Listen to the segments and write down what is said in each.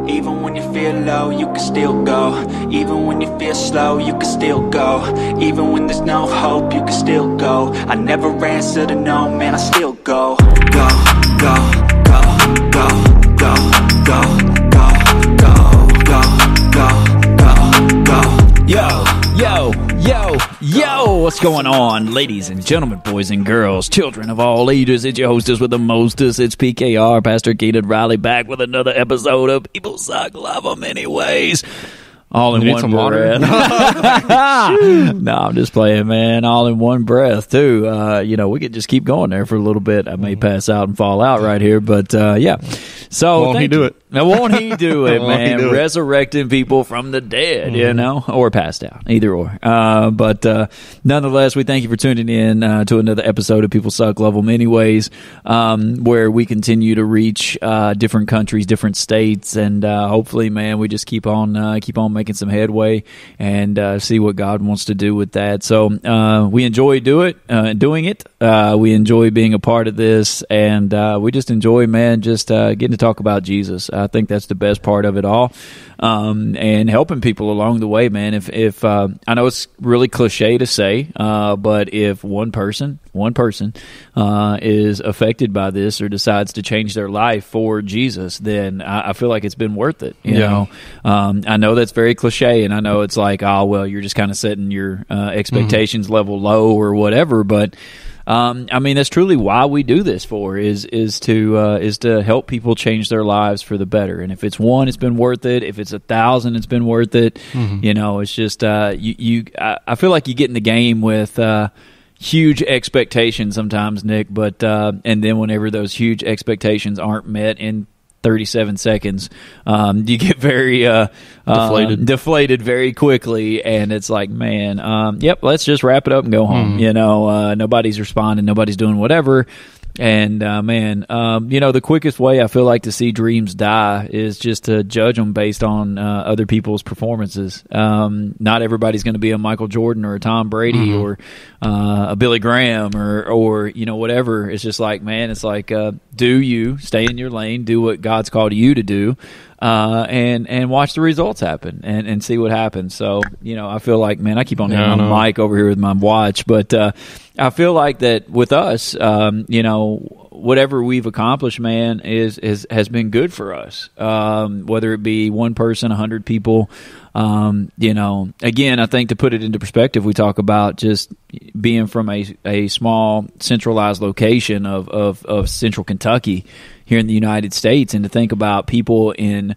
Even when you feel low, you can still go. Even when you feel slow, you can still go. Even when there's no hope, you can still go. I never answer to no, man, I still go. Go, go, go, go, go, go, go, go, go, go, go, go. Yo, what's going on, ladies and gentlemen, boys and girls, children of all ages? It's your hostess with the mostest. It's PKR, Pastor Keenan Riley, back with another episode of People Suck, Love Them Anyways. All in one breath. No, I'm just playing, man. All in one breath, too. We could just keep going there for a little bit. I may pass out and fall out right here, but yeah. So won't he do it? Now, won't he do it, man? Do it? Resurrecting people from the dead, or passed out, either or. But nonetheless, we thank you for tuning in to another episode of People Suck, Love Them Anyways, where we continue to reach different countries, different states, and hopefully, man, we just keep on making some headway and see what God wants to do with that. So we enjoy doing it. We enjoy being a part of this, and we just enjoy, man, just getting to talk about Jesus. I think that's the best part of it all, and helping people along the way, man. If I know it's really cliche to say, but if one person is affected by this or decides to change their life for Jesus, then I feel like it's been worth it. You know, I know that's very cliche, and I know it's like, oh well, you're just kind of setting your expectations level low or whatever, but. I mean, that's truly why we do this is to help people change their lives for the better. And if it's one, it's been worth it. If it's 1,000, it's been worth it. It's just I feel like you get in the game with huge expectations sometimes, Nick. But and then whenever those huge expectations aren't met in 37 seconds, you get very deflated very quickly, and it's like, man, let's just wrap it up and go home. Nobody's responding, nobody's doing whatever. And, the quickest way I feel like to see dreams die is just to judge them based on other people's performances. Not everybody's going to be a Michael Jordan or a Tom Brady or a Billy Graham or whatever. It's just like, man, it's like, do you stay in your lane, do what God's called you to do, and watch the results happen and see what happens. So, I feel like, man, I keep on hitting my mic over here with my watch, but I feel like that with us, whatever we've accomplished, man, has been good for us. Whether it be one person, 100 people, again, I think to put it into perspective, we talk about just being from a small centralized location of central Kentucky here in the United States, and to think about people in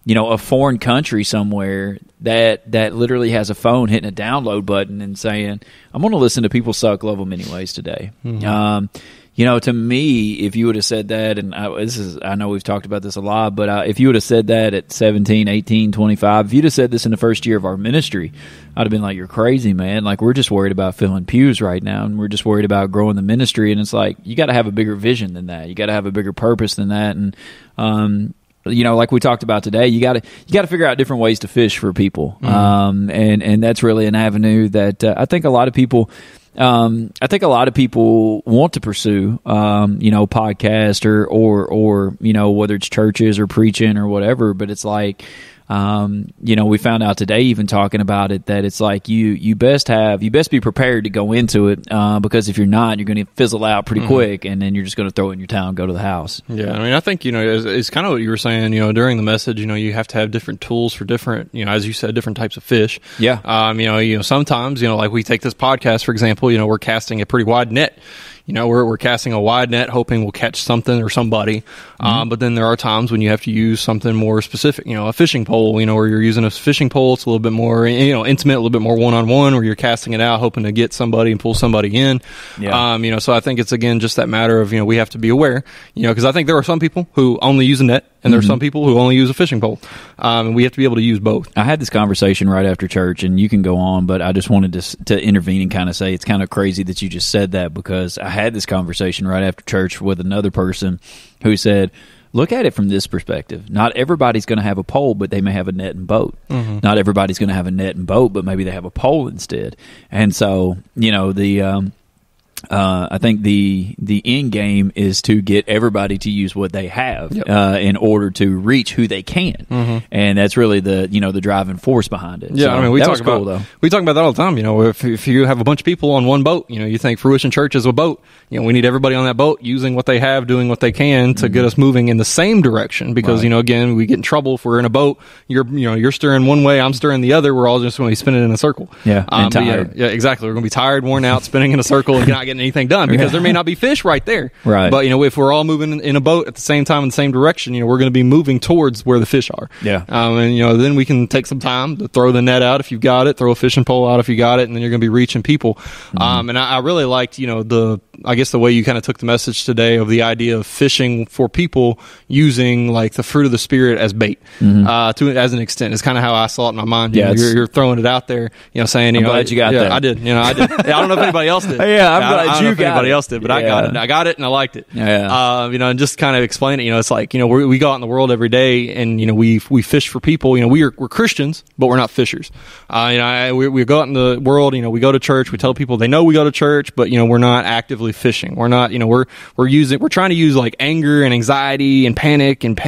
a foreign country somewhere that literally has a phone hitting a download button and saying, I'm going to listen to People Suck, Love Them Anyways today. To me, if you would have said that, and I know we've talked about this a lot, but if you would have said that at 17, 18, 25, if you'd have said this in the first year of our ministry, I'd have been like, you're crazy, man. Like, we're just worried about filling pews right now, and we're just worried about growing the ministry. And it's like, you got to have a bigger vision than that. You got to have a bigger purpose than that. And, like we talked about today, you got to figure out different ways to fish for people, and that's really an avenue that I think a lot of people want to pursue, podcast or whether it's churches or preaching or whatever. But it's like, we found out today, even talking about it, that it's like you best be prepared to go into it, because if you're not, you're going to fizzle out pretty quick, and then you're just going to throw it in your towel and go to the house. Yeah, I mean, I think it's kind of what you were saying. During the message, you have to have different tools for different, as you said, different types of fish. Yeah. Sometimes, like we take this podcast for example. We're casting a pretty wide net. We're casting a wide net, hoping we'll catch something or somebody. But then there are times when you have to use something more specific, a fishing pole, where you're using a fishing pole. It's a little bit more, intimate, a little bit more one-on-one, where you're casting it out, hoping to get somebody and pull somebody in. Yeah. So I think it's, again, just that matter of, we have to be aware, because I think there are some people who only use a net, and there are some people who only use a fishing pole. And we have to be able to use both. I had this conversation right after church, and you can go on, but I just wanted to intervene and kind of say it's kind of crazy that you just said that, because I had this conversation right after church with another person who said, look at it from this perspective. Not everybody's going to have a pole, but they may have a net and boat. Not everybody's going to have a net and boat, but maybe they have a pole instead. And so, I think the end game is to get everybody to use what they have in order to reach who they can, and that's really the driving force behind it. Yeah, so I mean, we talk about that all the time. If you have a bunch of people on one boat, you think Fruition Church is a boat. We need everybody on that boat using what they have, doing what they can to get us moving in the same direction. Because again, we get in trouble if we're in a boat. You're steering one way, I'm steering the other. We're all just going to be spinning in a circle. Yeah, and tired. Yeah, exactly. We're going to be tired, worn out, spinning in a circle, and not getting anything done because there may not be fish right there. Right. But if we're all moving in a boat at the same time in the same direction, we're going to be moving towards where the fish are. Yeah. And then we can take some time to throw the net out if you've got it, throw a fishing pole out if you got it, and then you're going to be reaching people. And I really liked I guess the way you kind of took the message today of the idea of fishing for people using like the fruit of the Spirit as bait as an extent is kind of how I saw it in my mind. You're throwing it out there, saying, I'm glad you got that. I did. I did. I don't know if anybody else did. Yeah, I'm glad I don't know if anybody it. else did, but I got it. I got it and I liked it. Yeah. And just kind of explain it. It's like, we go out in the world every day and, we fish for people. We're Christians, but we're not fishers. We go out in the world, we go to church, we tell people they know we go to church, but, we're not actively fishing. We're not, we're trying to use like anger and anxiety and panic and,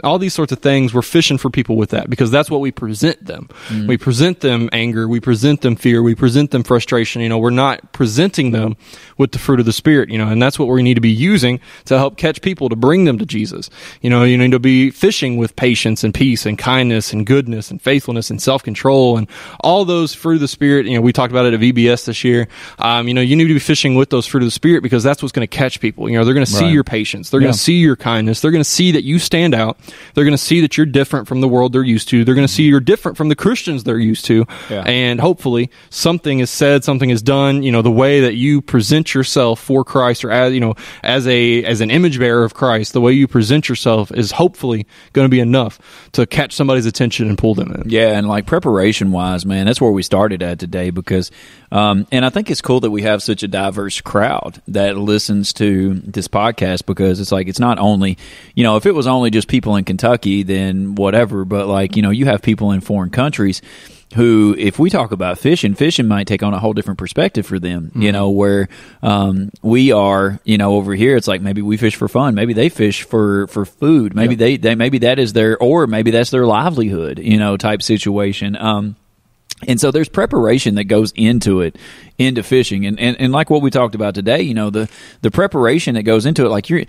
all these sorts of things. We're fishing for people with that because that's what we present them. We present them anger. We present them fear. We present them frustration. We're not presenting them with the fruit of the Spirit, and that's what we need to be using to help catch people, to bring them to Jesus. You need to be fishing with patience and peace and kindness and goodness and faithfulness and self-control and all those fruit of the Spirit. We talked about it at VBS this year. You need to be fishing with those fruit of the Spirit because that's what's going to catch people. They're going to see your patience. They're going to see your kindness. They're going to see that you stand out. They're going to see that you're different from the world they're used to. They're going to see you're different from the Christians they're used to. Yeah. And hopefully something is said, something is done, the way that you present yourself for Christ or as an image bearer of Christ, the way you present yourself is hopefully going to be enough to catch somebody's attention and pull them in. Yeah, and like preparation wise, man, that's where we started at today because and I think it's cool that we have such a diverse crowd that listens to this podcast because it's like it's not only, if it was only just people in Kentucky, then whatever, but like, you have people in foreign countries who, if we talk about fishing might take on a whole different perspective for them, where we are, over here, it's like maybe we fish for fun, maybe they fish for food, maybe they maybe that is maybe that's their livelihood, type situation. And so there's preparation that goes into fishing, and like what we talked about today, the preparation that goes into it,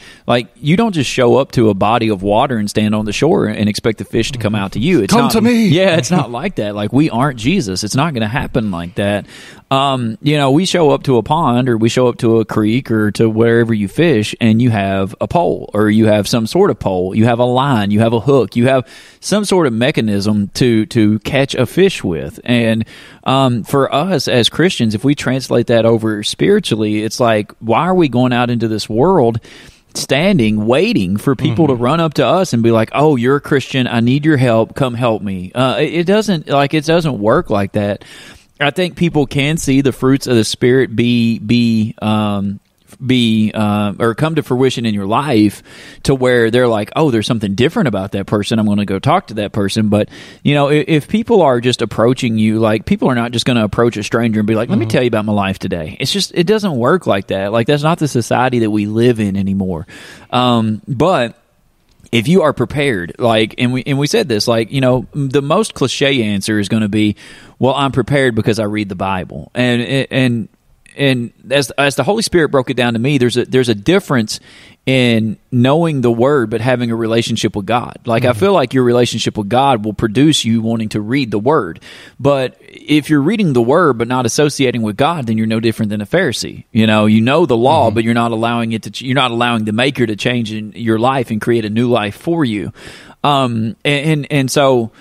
you don't just show up to a body of water and stand on the shore and expect the fish to come out to you. It's come to me. Yeah, it's not like that. Like, we aren't Jesus. It's not going to happen like that. We show up to a pond or we show up to a creek or to wherever you fish, and you have a pole or you have some sort of pole, you have a line, you have a hook, you have some sort of mechanism to catch a fish with. And for us as Christians, if we translate that over spiritually, it's like, why are we going out into this world standing, waiting for people to run up to us and be like, "Oh, you're a Christian. I need your help. Come help me." It doesn't work like that. I think people can see the fruits of the Spirit or come to fruition in your life to where they're like, oh, there's something different about that person. I'm going to go talk to that person. But, if people are just approaching you, like, people are not just going to approach a stranger and be like, let me tell you about my life today. It's just, it doesn't work like that. Like, that's not the society that we live in anymore. But if you are prepared, like, and we said this, like, the most cliche answer is going to be, well, I'm prepared because I read the Bible. And as the Holy Spirit broke it down to me, there's a difference in knowing the Word but having a relationship with God. Like, I feel like your relationship with God will produce you wanting to read the Word. But if you're reading the Word but not associating with God, then you're no different than a Pharisee. You know the law, but you're not allowing you're not allowing the Maker to change in your life and create a new life for you. And so,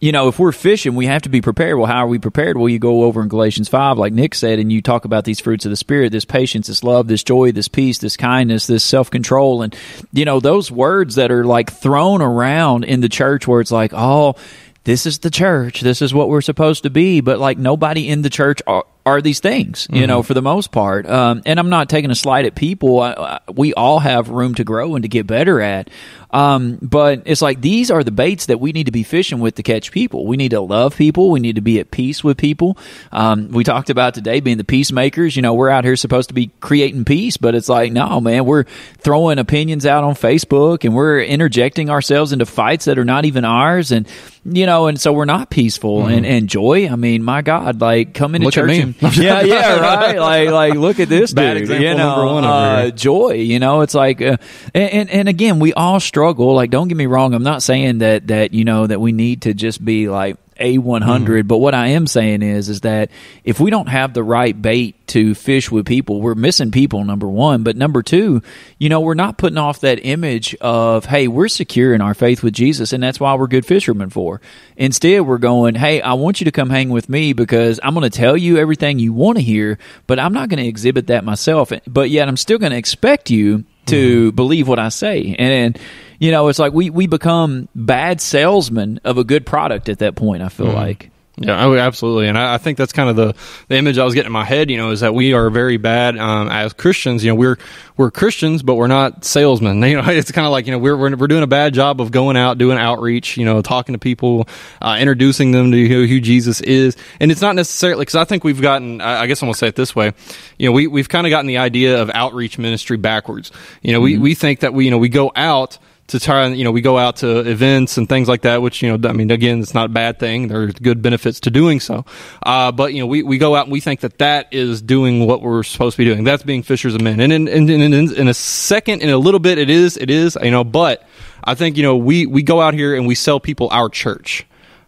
if we're fishing, we have to be prepared. Well, how are we prepared? Well, you go over in Galatians 5, like Nick said, and you talk about these fruits of the Spirit, this patience, this love, this joy, this peace, this kindness, this self-control. And, those words that are like thrown around in the church where it's like, oh, this is the church, this is what we're supposed to be. But like, nobody in the church are these things, you know, for the most part. And I'm not taking a slight at people. We all have room to grow and to get better at. But it's like these are the baits that we need to be fishing with to catch people. We need to love people. We need to be at peace with people. We talked about today being the peacemakers. You know, we're out here supposed to be creating peace, but it's like, no, man, we're throwing opinions out on Facebook and we're interjecting ourselves into fights that are not even ours. And, you know, and so we're not peaceful. And Joy, I mean, my God, like come into church. And, yeah, right. Like look at this bad dude. Example you know, number one over here. Joy, you know, it's like, and again, we all struggle. Like, don't get me wrong. I'm not saying that, you know, that we need to just be like A100, but what I am saying is that if we don't have the right bait to fish with people, we're missing people, number one. But number two, you know, we're not putting off that image of, hey, we're secure in our faith with Jesus, and that's why we're good fishermen for. Instead, we're going, hey, I want you to come hang with me because I'm going to tell you everything you want to hear, but I'm not going to exhibit that myself. But yet I'm still going to expect you to believe what I say. And you know, it's like we become bad salesmen of a good product at that point, I feel like. Yeah, absolutely. And I think that's kind of the image I was getting in my head, you know, is that we are very bad as Christians. You know, we're Christians, but we're not salesmen. You know, it's kind of like, you know, we're doing a bad job of going out, doing outreach, you know, talking to people, introducing them to who Jesus is. And it's not necessarily, because I think we've gotten, I guess I'm going to say it this way, you know, we've kind of gotten the idea of outreach ministry backwards. You know, we think that we go out to try and, you know, we go out to events and things like that, which, you know, I mean, again, it's not a bad thing. There's good benefits to doing so. But, you know, we go out and we think that is doing what we're supposed to be doing. That's being fishers of men. And in a second, in a little bit, it is, you know, but I think, you know, we go out here and we sell people our church.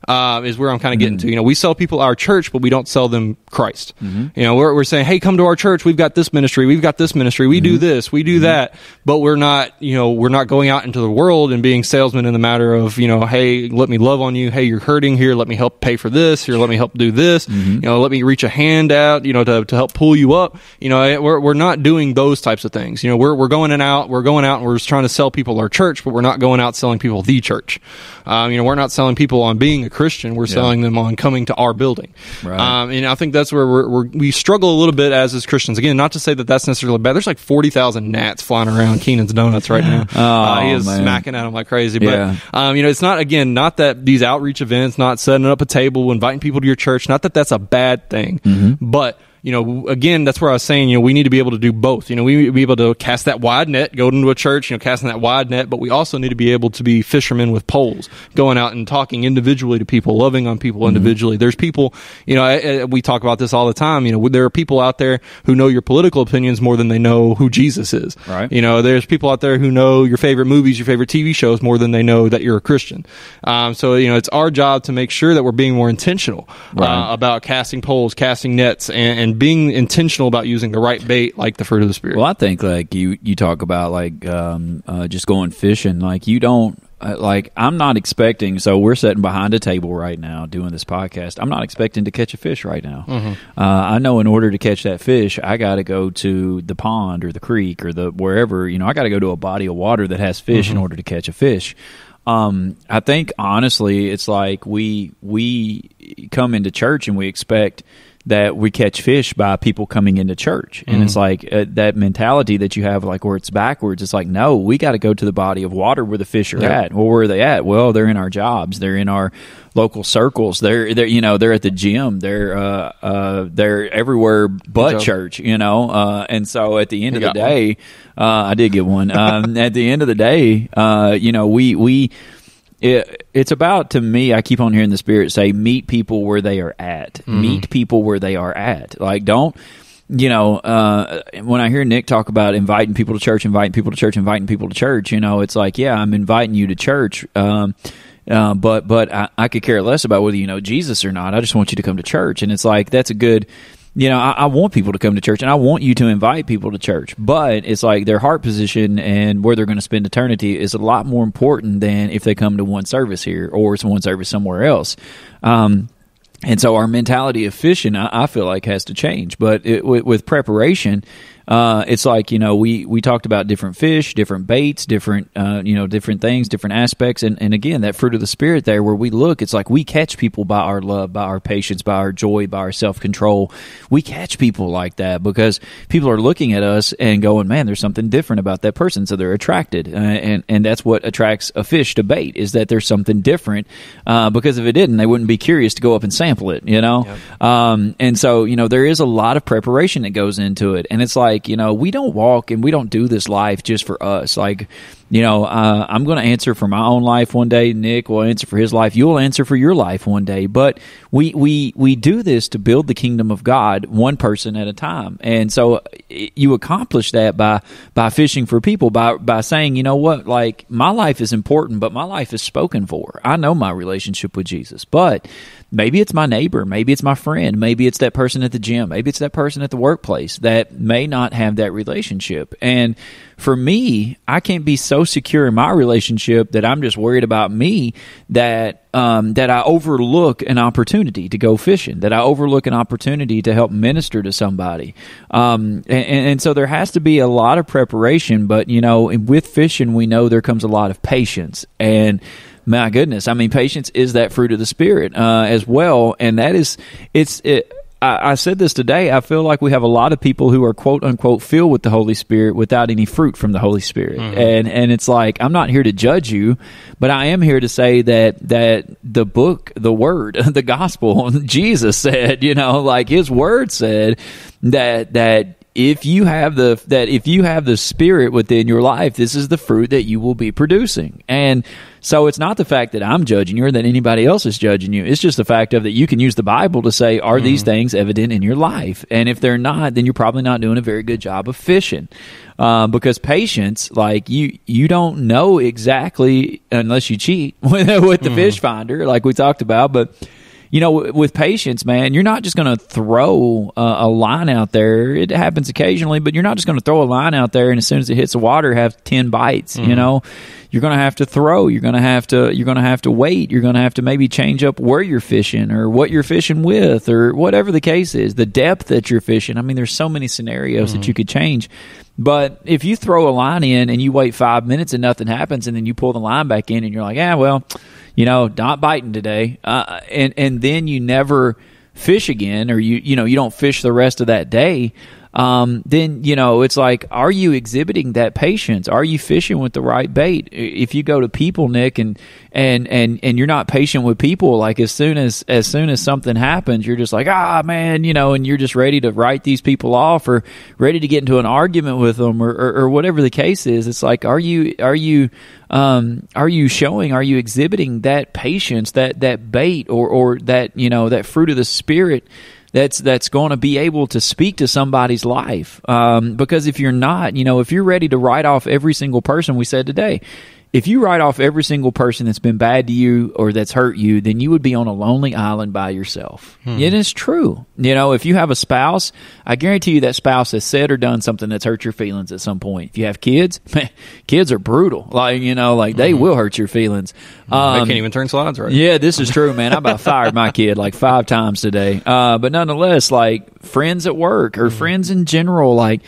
Is where I'm kind of getting to. You know, we sell people our church, but we don't sell them Christ. You know, we're saying, hey, come to our church. We've got this ministry. We've got this ministry. We do this. We do that. But we're not, you know, we're not going out into the world and being salesmen in the matter of, you know, hey, let me love on you. Hey, you're hurting here. Let me help pay for this. Here, let me help do this. You know, let me reach a hand out, you know, to help pull you up. You know, we're not doing those types of things. You know, we're going out and we're just trying to sell people our church, but we're not going out selling people the church. You know, we're not selling people on being a Christian. We're selling them on coming to our building. Right. And I think that's where we struggle a little bit as Christians. Again, not to say that that's necessarily bad. There's like 40,000 gnats flying around Keenan's Donuts right now. He is smacking at them like crazy. But, you know, it's not that these outreach events, not setting up a table, inviting people to your church, not that that's a bad thing. But you know, again, that's where I was saying, you know, we need to be able to do both. You know, we need to be able to cast that wide net, go into a church, you know, casting that wide net, but we also need to be able to be fishermen with poles, going out and talking individually to people, loving on people individually. There's people, you know, we talk about this all the time, you know, there are people out there who know your political opinions more than they know who Jesus is. Right. You know, there's people out there who know your favorite movies, your favorite TV shows more than they know that you're a Christian. So, you know, it's our job to make sure that we're being more intentional about casting poles, casting nets, and being intentional about using the right bait, like the fruit of the Spirit. Well, I think like you talk about like just going fishing, like you don't like I'm not expecting. So we're sitting behind a table right now doing this podcast. I'm not expecting to catch a fish right now. I know in order to catch that fish, I got to go to the pond or the creek or the wherever. You know, I got to go to a body of water that has fish in order to catch a fish. I think honestly, it's like we come into church and we expect that we catch fish by people coming into church. And it's like that mentality that you have, like where it's backwards. It's like, no, we got to go to the body of water where the fish are at. Well, where are they at? Well, they're in our jobs. They're in our local circles. They're you know, they're at the gym. They're everywhere but church, you know? And so at the end of the day, I did get one. At the end of the day, you know, it's about, to me, I keep on hearing the Spirit say, meet people where they are at. Meet people where they are at. Like, don't, you know, when I hear Nick talk about inviting people to church, you know, it's like, yeah, I'm inviting you to church, but I could care less about whether you know Jesus or not. I just want you to come to church. And it's like, that's a good... You know, I want people to come to church, and I want you to invite people to church. But it's like their heart position and where they're going to spend eternity is a lot more important than if they come to one service here or it's one service somewhere else. And so our mentality of fishing, I feel like, has to change. But with preparation, it's like, we talked about different fish, different baits, different, different things, different aspects. And again, that fruit of the Spirit there where we look, it's like we catch people by our love, by our patience, by our joy, by our self-control. We catch people like that because people are looking at us and going, man, there's something different about that person. So they're attracted. And that's what attracts a fish to bait, is that there's something different. Because if it didn't, they wouldn't be curious to go up and sample it, Yep. And so, there is a lot of preparation that goes into it. And it's like, we don't walk and we don't do this life just for us. Like, I'm going to answer for my own life one day. Nick will answer for his life. You'll answer for your life one day. But we do this to build the kingdom of God one person at a time. And so you accomplish that by fishing for people, by saying, you know what, like my life is important, but my life is spoken for. I know my relationship with Jesus, but maybe it's my neighbor, maybe it's my friend, maybe it's that person at the gym, maybe it's that person at the workplace that may not have that relationship. And for me, I can't be so secure in my relationship that I'm just worried about me that I overlook an opportunity to go fishing, that I overlook an opportunity to help minister to somebody. And so there has to be a lot of preparation, but, with fishing, we know there comes a lot of patience. And my goodness, patience is that fruit of the Spirit as well. And that is, I said this today, I feel like we have a lot of people who are quote unquote filled with the Holy Spirit without any fruit from the Holy Spirit. Mm-hmm. And it's like, I'm not here to judge you, but I am here to say that the book, the word, the gospel, Jesus said, his word said that if you have the Spirit within your life, this is the fruit that you will be producing. And so it's not the fact that I'm judging you or that anybody else is judging you. It's just the fact of that you can use the Bible to say, are these things evident in your life? And if they're not, then you're probably not doing a very good job of fishing. Because patience, like you don't know exactly unless you cheat with the fish finder, like we talked about, but with patience, man, you're not just going to throw a line out there. It happens occasionally, but you're not just going to throw a line out there and as soon as it hits the water, have 10 bites. You're going to have to throw. You're going to have to wait. You're going to have to maybe change up where you're fishing or what you're fishing with or whatever the case is. The depth that you're fishing. There's so many scenarios that you could change. But if you throw a line in and you wait 5 minutes and nothing happens, and then you pull the line back in and you're like, not biting today, and then you never fish again, or you don't fish the rest of that day, then it's like, are you exhibiting that patience? Are you fishing with the right bait? If you go to people, Nick, and you're not patient with people, like as soon as something happens, you're just like, man, and you're just ready to write these people off or ready to get into an argument with them or whatever the case is. It's like, are you exhibiting that patience, that bait or that, that fruit of the Spirit that's going to be able to speak to somebody's life? Because if you're not, if you're ready to write off every single person, we said today, if you write off every single person that's been bad to you or that's hurt you, then you would be on a lonely island by yourself. It is true. If you have a spouse, I guarantee you that spouse has said or done something that's hurt your feelings at some point. If you have kids, man, kids are brutal. They will hurt your feelings. They can't even turn slides right. Yeah, this is true, man. I about fired my kid like 5 times today. But nonetheless, like friends at work or friends in general, like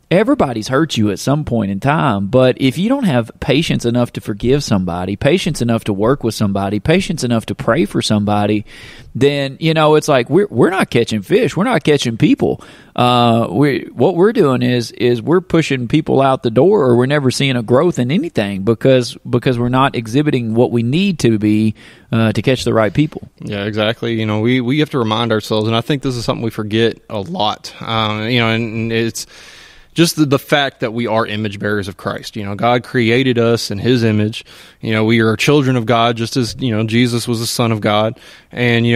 everybody's hurt you at some point in time, but if you don't have patience enough to forgive somebody, patience enough to work with somebody, patience enough to pray for somebody, then, it's like we're not catching fish. We're not catching people. What we're doing is we're pushing people out the door, or we're never seeing a growth in anything because we're not exhibiting what we need to be to catch the right people. Yeah, exactly. We have to remind ourselves, and I think this is something we forget a lot, and it's just the fact that we are image bearers of Christ. God created us in His image. We are children of God, just as Jesus was the Son of God. And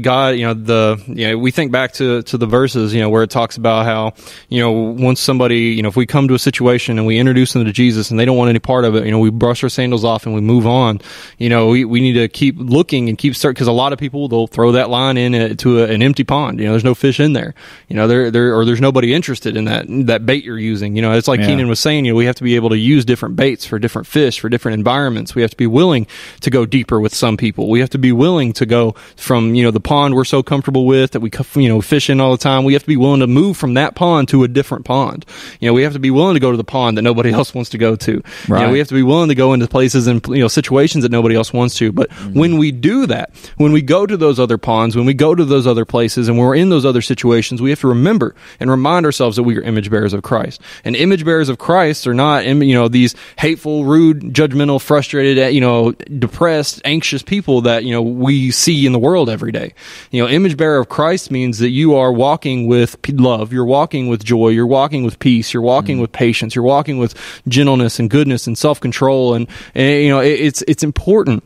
God, we think back to the verses, where it talks about how once somebody, if we come to a situation and we introduce them to Jesus and they don't want any part of it, we brush our sandals off and we move on. We need to keep looking and keep because a lot of people, they'll throw that line in to an empty pond. There's no fish in there. There's nobody interested in that bait you're using. You know, it's like Yeah. Keenan was saying, you know, we have to be able to use different baits for different fish, for different environments. We have to be willing to go deeper with some people. We have to be willing to go from, you know, the pond we're so comfortable with that we, you know, fish in all the time. We have to be willing to move from that pond to a different pond. You know, we have to be willing to go to the pond that nobody else wants to go to. Right. You know, we have to be willing to go into places and, you know, situations that nobody else wants to. But when we do that, when we go to those other ponds, when we go to those other places, and when we're in those other situations, we have to remember and remind ourselves that we are image bearers of Christ. And image bearers of Christ are not, you know, these hateful, rude, judgmental, frustrated, you know, depressed, anxious people that, you know, we see in the world every day. You know, image bearer of Christ means that you are walking with love, you're walking with joy, you're walking with peace, you're walking with patience, you're walking with gentleness and goodness and self-control, and you know, it's important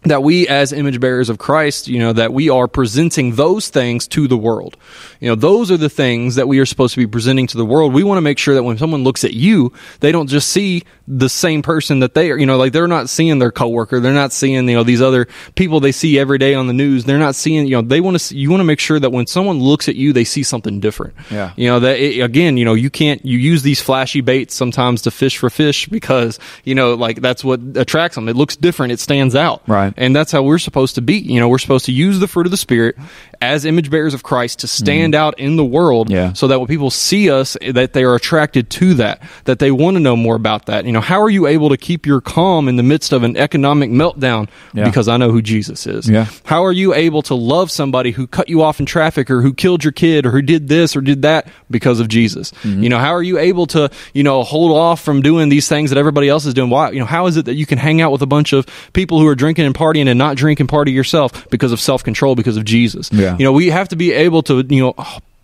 that we, as image bearers of Christ, you know, that we are presenting those things to the world. You know, those are the things that we are supposed to be presenting to the world. We want to make sure that when someone looks at you, they don't just see the same person that they are, you know, like they're not seeing their coworker. They're not seeing, you know, these other people they see every day on the news. They're not seeing, you know, they want to, you want to make sure that when someone looks at you, they see something different. Yeah. You know, that again, you know, you use these flashy baits sometimes to fish for fish because, you know, like that's what attracts them. It looks different. It stands out. Right. And that's how we're supposed to be. You know, we're supposed to use the fruit of the Spirit as image bearers of Christ to stand out in the world, Yeah. so that when people see us, that they are attracted to that they want to know more about that. You know, how are you able to keep your calm in the midst of an economic meltdown? Yeah. Because I know who Jesus is. Yeah. How are you able to love somebody who cut you off in traffic, or who killed your kid, or who did this or did that? Because of Jesus. Mm-hmm. You know, how are you able to, you know, hold off from doing these things that everybody else is doing? Why? You know, how is it that you can hang out with a bunch of people who are drinking and partying and not drink and party yourself? Because of self-control, because of Jesus. Yeah. You know, we have to be able to, you know,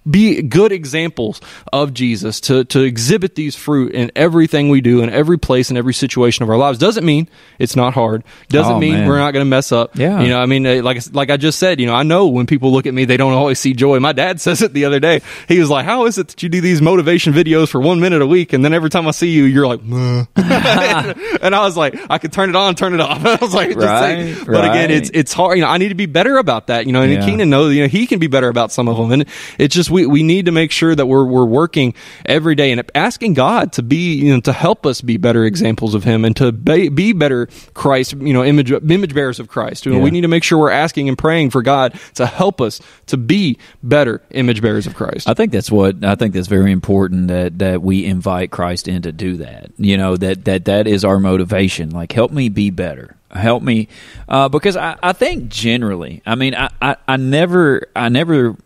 be good examples of Jesus, to exhibit these fruit in everything we do, in every place, in every situation of our lives. Doesn't mean it's not hard. Doesn't mean man. we're not going to mess up. Yeah. You know, I mean, like I just said, you know, I know when people look at me, they don't always see joy. My dad says it the other day. He was like, how is it that you do these motivation videos for 1 minute a week, and then every time I see you, you're like, and I was like, I could turn it on, turn it off. I was like, just Right, saying. But again, it's hard. You know, I need to be better about that. You know, and Yeah. Keenan knows, you know, he can be better about some of them. And it's just, we need to make sure that we're working every day and asking God to be, you know, to help us be better examples of Him, and to be better Christ, you know, image bearers of Christ. You know, Yeah. we need to make sure we're asking and praying for God to help us to be better image bearers of Christ. I think that's very important, that we invite Christ in to do that. You know, that is our motivation. Like, help me be better. Help me, because I think generally, I mean, I never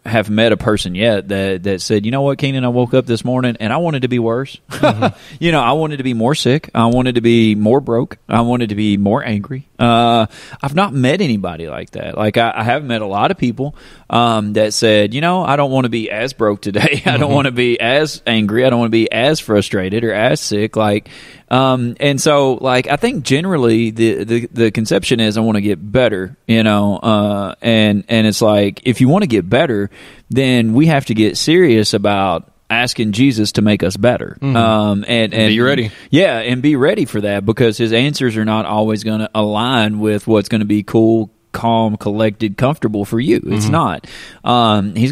have met a person yet that said, you know what, Keenan, I woke up this morning and I wanted to be worse. Mm-hmm. You know, I wanted to be more sick. I wanted to be more broke. I wanted to be more angry. I've not met anybody like that. Like, I have met a lot of people that said, you know, I don't want to be as broke today. I don't want to be as angry. I don't want to be as frustrated or as sick. Like, and so, like, I think generally the conception is I want to get better, you know, and it's like, if you want to get better, then we have to get serious about asking Jesus to make us better. And be ready. Yeah, and be ready for that, because His answers are not always going to align with what's going to be cool, calm, collected, comfortable for you. It's not. He's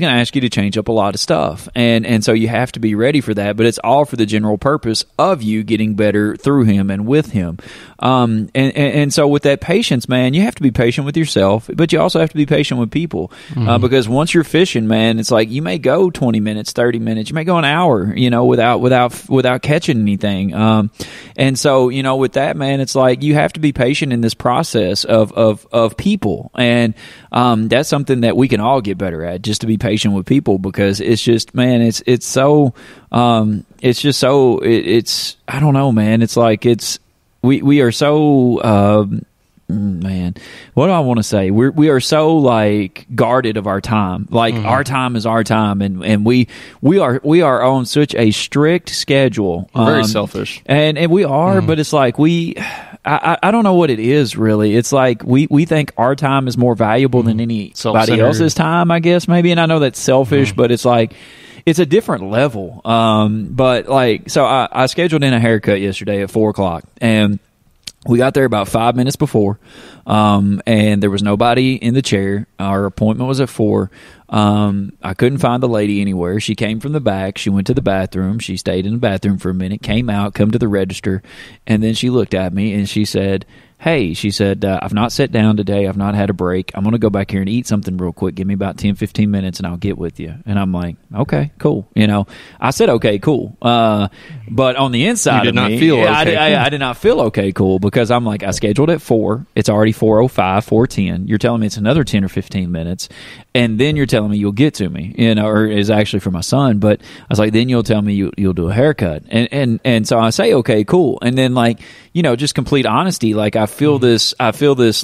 going to ask you to change up a lot of stuff, and so you have to be ready for that. But it's all for the general purpose of you getting better through Him and with Him. And so with that patience, man, you have to be patient with yourself, but you also have to be patient with people, because once you're fishing, man, it's like you may go 20 minutes, 30 minutes, you may go an hour, you know, without catching anything. And so, you know, with that, man, it's like you have to be patient in this process of people. And that's something that we can all get better at, just to be patient with people, because it's just, man, it's so, it's just so, it's, I don't know, man. It's like, we are so, man, what do I want to say? We are so, like, guarded of our time. Like, our time is our time, and we are on such a strict schedule. Very selfish. And we are, but it's like I don't know what it is, really. It's like we think our time is more valuable than anybody else's time, I guess, maybe. And I know that's selfish, but it's like, it's a different level. But, like, so I scheduled in a haircut yesterday at 4:00, and We got there about 5 minutes before, and there was nobody in the chair. Our appointment was at 4. I couldn't find the lady anywhere. She came from the back. She went to the bathroom. She stayed in the bathroom for a minute, came out, come to the register, and then she looked at me and she said, hey, she said, I've not sat down today. I've not had a break. I'm going to go back here and eat something real quick. Give me about 10, 15 minutes and I'll get with you. And I'm like, okay, cool. I said, okay, cool. But on the inside you did of me, not feel okay. I did not feel okay, cool, because I'm like, I scheduled at 4. It's already 4:05, 4:10. You're telling me it's another 10 or 15 minutes. And then you're telling me you'll get to me, or it's actually for my son. But I was like, then you'll tell me you'll do a haircut. And so I say, okay, cool. And then just complete honesty. Like I feel this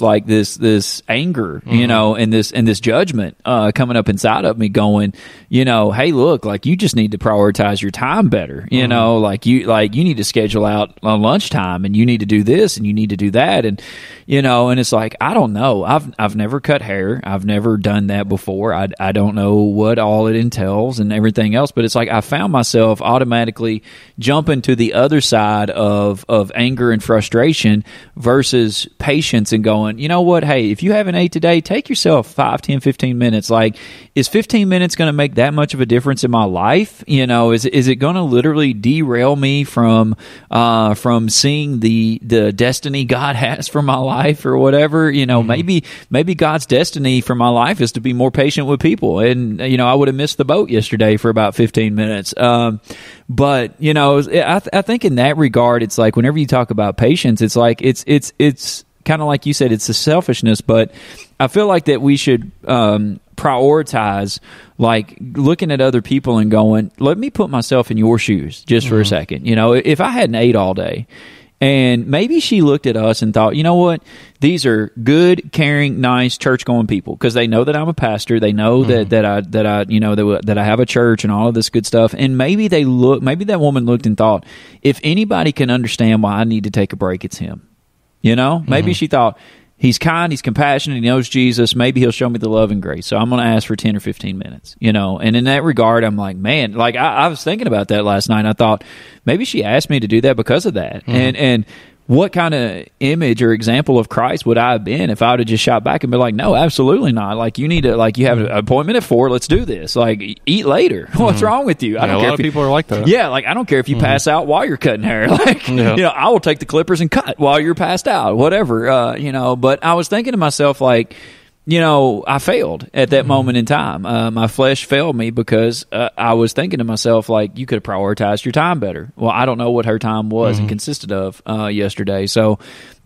like this anger, and this judgment coming up inside of me going, hey, look, like you just need to prioritize your time better. Like you need to schedule out on lunchtime and you need to do this and you need to do that. And, and it's like, I don't know. I've never cut hair. I've never done that before. I don't know what all it entails and everything else, but it's like I found myself automatically jumping to the other side of anger and frustration versus patience and going, you know what? Hey, if you haven't ate today, take yourself 5, 10, 15 minutes. Like, is 15 minutes going to make that much of a difference in my life? Is it going to literally derail me from seeing the destiny God has for my life or whatever? Maybe God's destiny for my life is to be more patient with people. And, I would have missed the boat yesterday for about 15 minutes. But, I think in that regard, it's like whenever you talk about patience, it's like it's kind of like you said, it's the selfishness. But I feel like that we should prioritize like looking at other people and going, let me put myself in your shoes just for a second. If I hadn't ate all day, and maybe she looked at us and thought, you know what? These are good, caring, nice, church-going people because they know that I'm a pastor. They know that I have a church and all of this good stuff. And maybe that woman looked and thought, if anybody can understand why I need to take a break, it's him. Maybe she thought, he's kind, he's compassionate, he knows Jesus, maybe he'll show me the love and grace. So I'm going to ask for 10 or 15 minutes, And in that regard, I'm like, man, like I was thinking about that last night. I thought maybe she asked me to do that because of that. And what kind of image or example of Christ would I have been if I would have just shot back and been like, no, absolutely not. Like, you need to, like, you have an appointment at 4, let's do this. Like, eat later. What's wrong with you? I don't care. A lot of people are like that. Yeah, like, I don't care if you pass out while you're cutting hair. Like, I will take the clippers and cut while you're passed out, whatever. But I was thinking to myself, like, I failed at that moment in time. My flesh failed me because I was thinking to myself, like, you could have prioritized your time better. Well, I don't know what her time was and consisted of yesterday. So,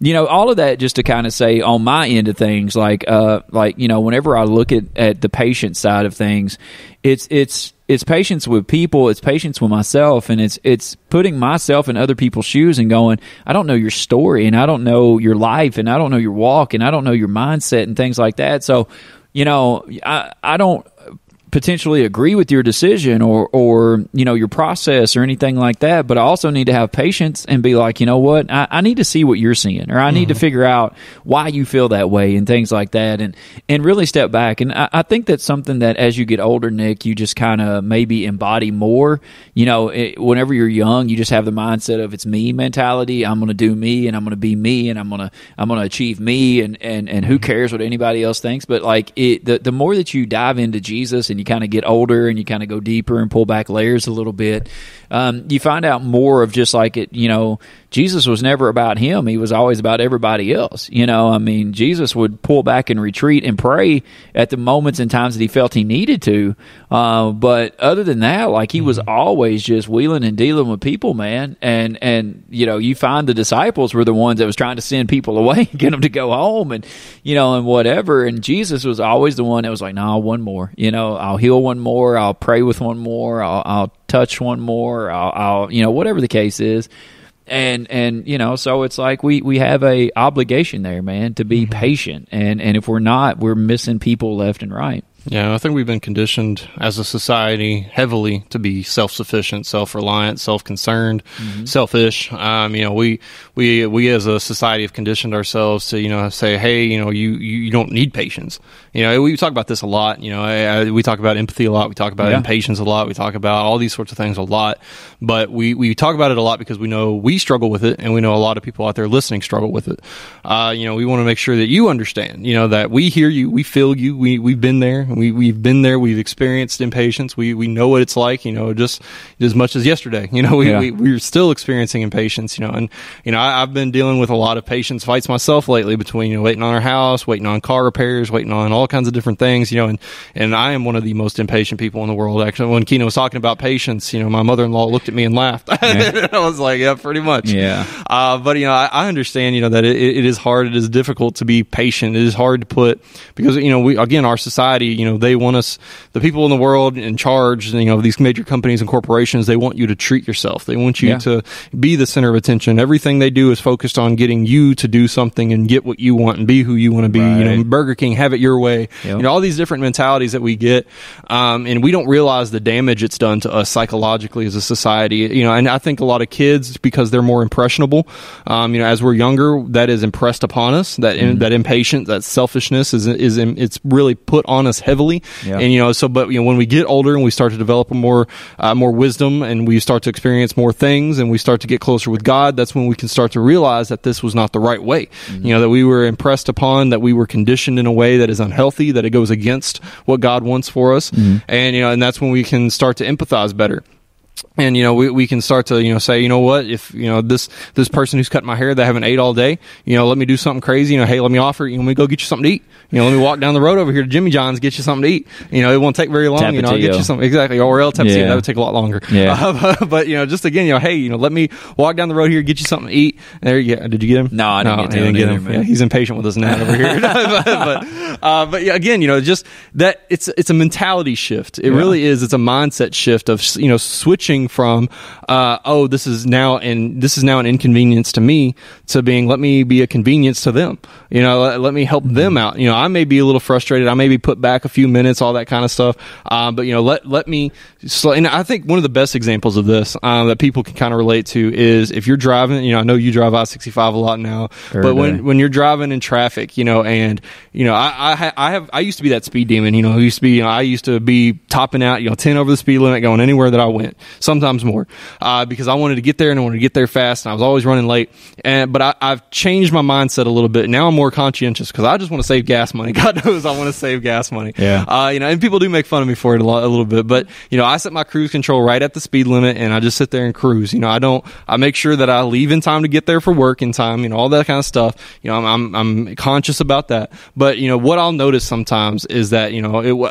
all of that just to kind of say on my end of things, whenever I look at the patient side of things, it's patience with people, it's patience with myself, and it's putting myself in other people's shoes and going, I don't know your story, and I don't know your life, and I don't know your walk, and I don't know your mindset and things like that. So, I don't potentially agree with your decision or your process or anything like that, but I also need to have patience and be like, you know what, I need to see what you're seeing, or I need to figure out why you feel that way and things like that, and really step back. And I think that's something that as you get older, Nick, you just kind of maybe embody more. Whenever you're young, you just have the mindset of it's me mentality. I'm going to do me, and I'm going to be me, and I'm going to achieve me, and who cares what anybody else thinks. But like the more that you dive into Jesus and you kind of get older and you kind of go deeper and pull back layers a little bit, you find out more of just like it, Jesus was never about him. He was always about everybody else. Jesus would pull back and retreat and pray at the moments and times that he felt he needed to. But other than that, like he was always just wheeling and dealing with people, man. And you find the disciples were the ones that was trying to send people away and get them to go home and whatever. And Jesus was always the one that was like, no, one more, I'll heal one more. I'll pray with one more. I'll touch one more. I'll whatever the case is. And so it's like we have a obligation there, man, to be patient. And if we're not, we're missing people left and right. Yeah, I think we've been conditioned as a society heavily to be self-sufficient, self-reliant, self-concerned, selfish. We as a society have conditioned ourselves to, say, hey, you don't need patience. We talk about this a lot. We talk about empathy a lot. We talk about impatience a lot. We talk about all these sorts of things a lot. But we talk about it a lot because we know we struggle with it, and we know a lot of people out there listening struggle with it. We want to make sure that you understand, that we hear you, we feel you, we've been there. We've been there. We've experienced impatience. We know what it's like, just as much as yesterday. We're still experiencing impatience, and I've been dealing with a lot of patience fights myself lately between, waiting on our house, waiting on car repairs, waiting on all kinds of different things, and I am one of the most impatient people in the world. Actually, when Keno was talking about patience, my mother-in-law looked at me and laughed. I was like, yeah, pretty much. Yeah. But, I understand, that it is hard. It is difficult to be patient. It is hard to put, because, our society, they want us, the people in the world in charge, these major companies and corporations, they want you to treat yourself. They want you to be the center of attention. Everything they do is focused on getting you to do something and get what you want and be who you want to be. Right. Burger King, have it your way. Yep. All these different mentalities that we get, and we don't realize the damage it's done to us psychologically as a society. And I think a lot of kids, because they're more impressionable, as we're younger, that is impressed upon us. That that impatience, that selfishness it's really put on us heavily. Yep. And but when we get older and we start to develop more wisdom, and we start to experience more things, and we start to get closer with God, that's when we can start to realize that this was not the right way. That we were impressed upon, that we were conditioned in a way that is unhealthy, that it goes against what God wants for us. And that's when we can start to empathize better. And, we can start to, say, what, if, this person who's cutting my hair, they haven't ate all day, let me do something crazy, hey, let me offer, let me go get you something to eat. Let me walk down the road over here to Jimmy John's, get you something to eat. It won't take very long, I'll get you something. Exactly. Or El Tapatio, that would take a lot longer. Yeah. But, just again, hey, let me walk down the road here, get you something to eat. There you go. Did you get him? No, I didn't get him. Yeah, he's impatient with us now over here. but yeah, again, just that it's a mentality shift. It really is. It's a mindset shift of, switching from, this is now an inconvenience to me, to being, let me be a convenience to them. Let me help them out. I may be a little frustrated. I may be put back a few minutes, all that kind of stuff. But let me slow. And I think one of the best examples of this that people can kind of relate to is if you're driving. I know you drive I-65 a lot now, but when you're driving in traffic, and I used to be that speed demon. I used to be topping out 10 over the speed limit, going anywhere that I went. Sometimes more, because I wanted to get there, and I wanted to get there fast, and I was always running late. But I've changed my mindset a little bit. Now I'm more conscientious, because I just want to save gas money. God knows I want to save gas money. Yeah. And people do make fun of me for it a little bit, but I set my cruise control right at the speed limit, and I just sit there and cruise. I make sure that I leave in time to get there for work in time. All that kind of stuff. I'm conscious about that. But what I'll notice sometimes is that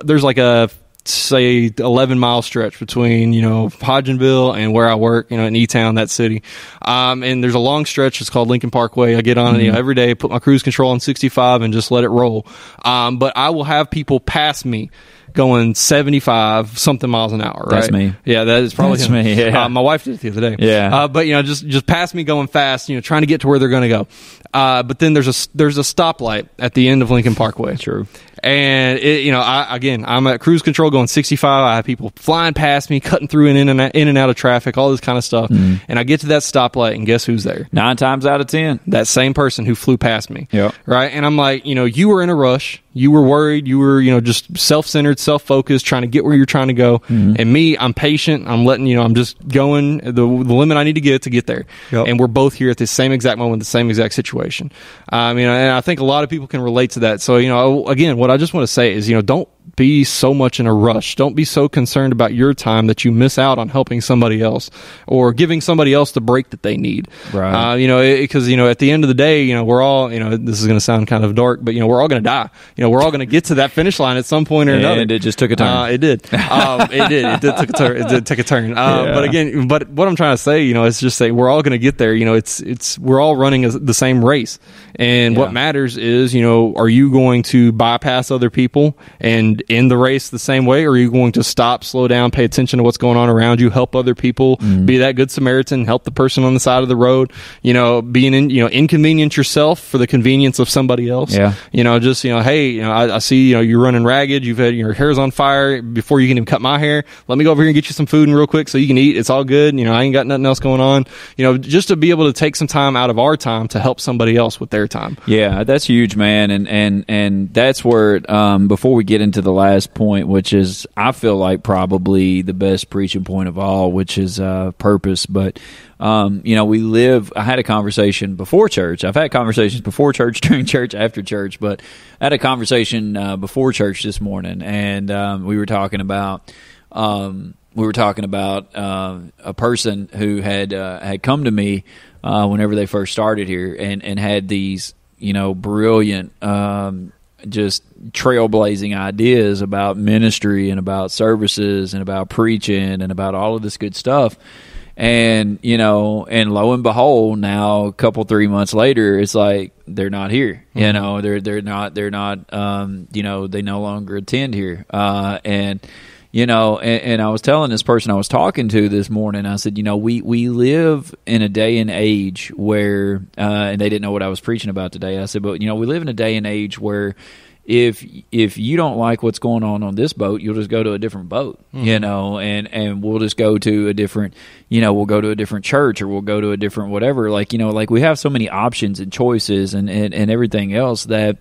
there's like a, say, 11-mile stretch between Hodgenville and where I work, in E-Town, that city, and there's a long stretch. It's called Lincoln Parkway. I get on it every day, put my cruise control on 65, and just let it roll. But I will have people pass me going 75 something miles an hour. Right? That's me. Yeah, that is probably That's me. Yeah. My wife did it the other day. Yeah. But just pass me going fast. Trying to get to where they're going to go. But then there's a stoplight at the end of Lincoln Parkway. True. And I'm at cruise control going 65. I have people flying past me, cutting through and in and out of traffic, all this kind of stuff. And I get to that stoplight, and guess who's there? 9 times out of 10, that same person who flew past me. Yep. Right. And I'm like, you were in a rush. You were worried. You were, just self-centered, self-focused, trying to get where you're trying to go. And me, I'm patient. I'm letting, I'm just going the limit I need to get there. Yep. And we're both here at the same exact moment, the same exact situation. And I think a lot of people can relate to that. So, again, what I just want to say is, don't be so much in a rush. Don't be so concerned about your time that you miss out on helping somebody else or giving somebody else the break that they need. Right. Because, at the end of the day, we're all, this is going to sound kind of dark, but, we're all going to die. We're all going to get to that finish line at some point or another. And it just took a turn. It did. It did. It did take a turn. But what I'm trying to say, is just say we're all going to get there. We're all running the same race. And what matters is, are you going to bypass other people and end the race the same way, or are you going to stop, slow down, pay attention to what's going on around you, help other people, be that good Samaritan, help the person on the side of the road, inconvenience yourself for the convenience of somebody else. Yeah. Hey, I see, you're running ragged. You've had your hair's on fire before you can even cut my hair. Let me go over here and get you some food real quick so you can eat. It's all good. I ain't got nothing else going on. Just to be able to take some time out of our time to help somebody else with their time. Yeah, that's huge, man. And that's where, before we get into the last point, which is, I feel like probably the best preaching point of all, which is purpose. But, I had a conversation before church. I've had conversations before church, during church, after church, but I had a conversation before church this morning, and we were talking about a person who had come to me whenever they first started here, and had these brilliant, just trailblazing ideas about ministry and about services and about preaching and about all of this good stuff. And, and lo and behold, now a couple, 3 months later, it's like, they're not here. Mm-hmm. They're not, they no longer attend here. And I was telling this person I was talking to this morning, I said, we live in a day and age where, and they didn't know what I was preaching about today. I said, but, we live in a day and age where if you don't like what's going on this boat, you'll just go to a different boat, mm-hmm. And we'll just go to a different, we'll go to a different church, or we'll go to a different whatever. Like we have so many options and choices and everything else that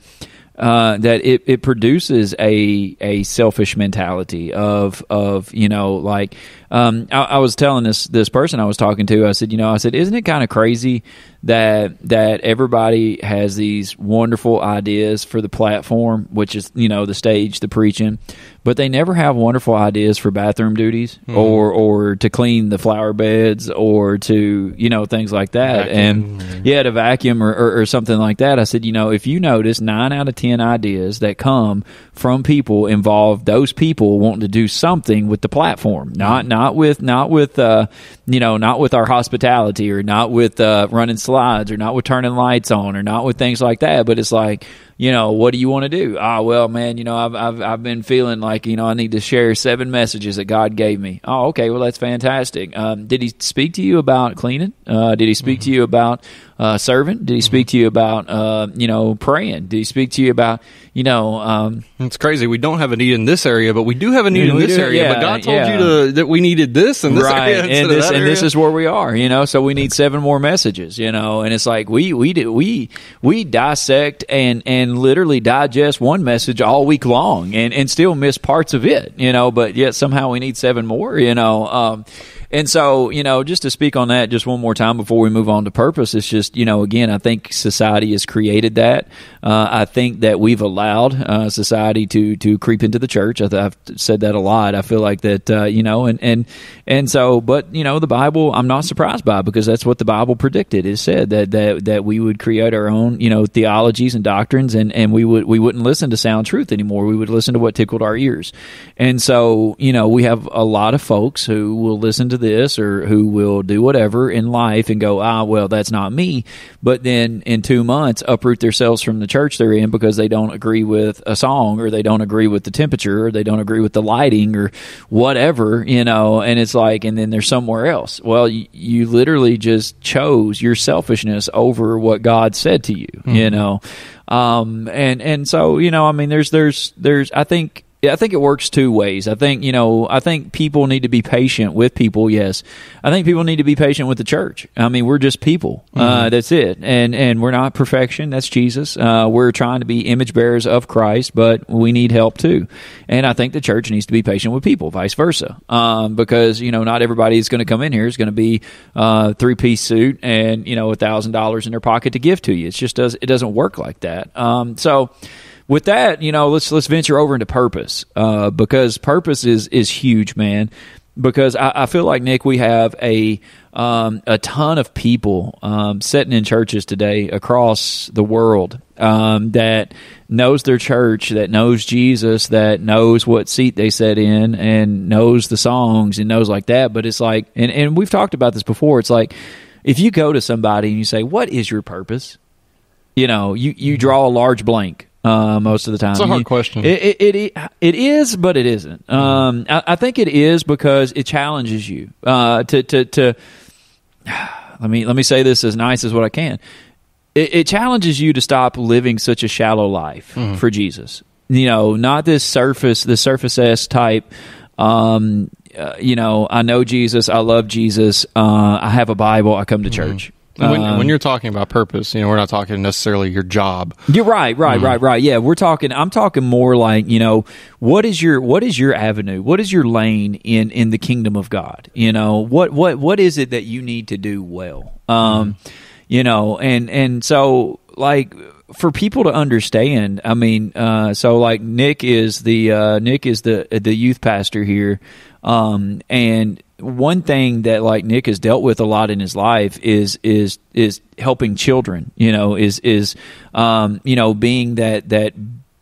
it produces a selfish mentality of I was telling this person I was talking to, I said, isn't it kind of crazy that everybody has these wonderful ideas for the platform, which is, the stage, the preaching, but they never have wonderful ideas for bathroom duties, mm-hmm. or to clean the flower beds, or to, things like that. Vacuum. And to vacuum or something like that. I said, if you notice, 9 out of 10 ideas that come from people involve those people wanting to do something with the platform, not with our hospitality, or not with running slides, or not with turning lights on, or not with things like that. But it's like, what do you want to do? Well, man, I've been feeling like, I need to share 7 messages that God gave me. Oh, okay. Well, that's fantastic. Did he speak to you about cleaning? Did he speak to you about serving? Did he speak to you about, praying? Did he speak to you about, It's crazy. We don't have a need in this area, but we do have a need in this area. But God told you that we needed this in this area. And this is where we are, so we need 7 more messages, and it's like we dissect and literally digest one message all week long and still miss parts of it, but yet somehow we need 7 more, and so, just to speak on that just one more time before we move on to purpose, it's just, again, I think society has created that. I think that we've allowed society to creep into the church. I've said that a lot. I feel like that, and so, but, the Bible, I'm not surprised by it, because that's what the Bible predicted. It said that we would create our own, theologies and doctrines, and we wouldn't listen to sound truth anymore. We would listen to what tickled our ears. And so, we have a lot of folks who will listen to this, or who will do whatever in life and go, well, that's not me. But then in 2 months, uproot themselves from the church they're in because they don't agree with a song, or they don't agree with the temperature, or they don't agree with the lighting, or whatever, and it's like, and then they're somewhere else. Well, you literally just chose your selfishness over what God said to you, mm-hmm. And so, there's, I think it works 2 ways. I think people need to be patient with people. Yes. I think people need to be patient with the church. We're just people. Mm-hmm. That's it. And we're not perfection. That's Jesus. We're trying to be image bearers of Christ, but we need help too. And I think the church needs to be patient with people, vice versa. Because, not everybody is going to come in here is going to be 3-piece suit and, $1,000 in their pocket to give to you. It doesn't work like that. So, with that, let's venture over into purpose, because purpose is huge, man. Because I feel like, Nick, we have a ton of people sitting in churches today across the world that knows their church, that knows Jesus, that knows what seat they sit in, and knows the songs and knows like that. But it's like, and we've talked about this before. It's like, if you go to somebody and you say, "What is your purpose?" You draw a large blank. Most of the time, it's a hard question. It is, but it isn't. I think it is because it challenges you to. Let me say this as nice as what I can. It challenges you to stop living such a shallow life for Jesus. not the surface-esque type. I know Jesus. I love Jesus. I have a Bible. I come to church. When you're talking about purpose, we're not talking necessarily your job. You're right. Yeah, I'm talking more like, what is your avenue? What is your lane in the kingdom of God? What is it that you need to do well? And so like for people to understand, I mean, so like Nick is the youth pastor here. And one thing that like Nick has dealt with a lot in his life is helping children, is being that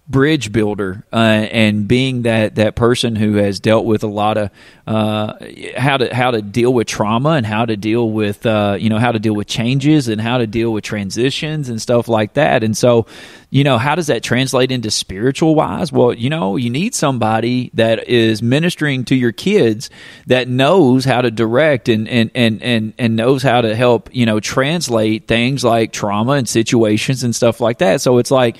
bridge builder, and being that person who has dealt with a lot of how to deal with trauma and how to deal with how to deal with changes and how to deal with transitions and stuff like that. And so, how does that translate into spiritual wise? Well, you need somebody that is ministering to your kids that knows how to direct and knows how to help, translate things like trauma and situations and stuff like that. So it's like,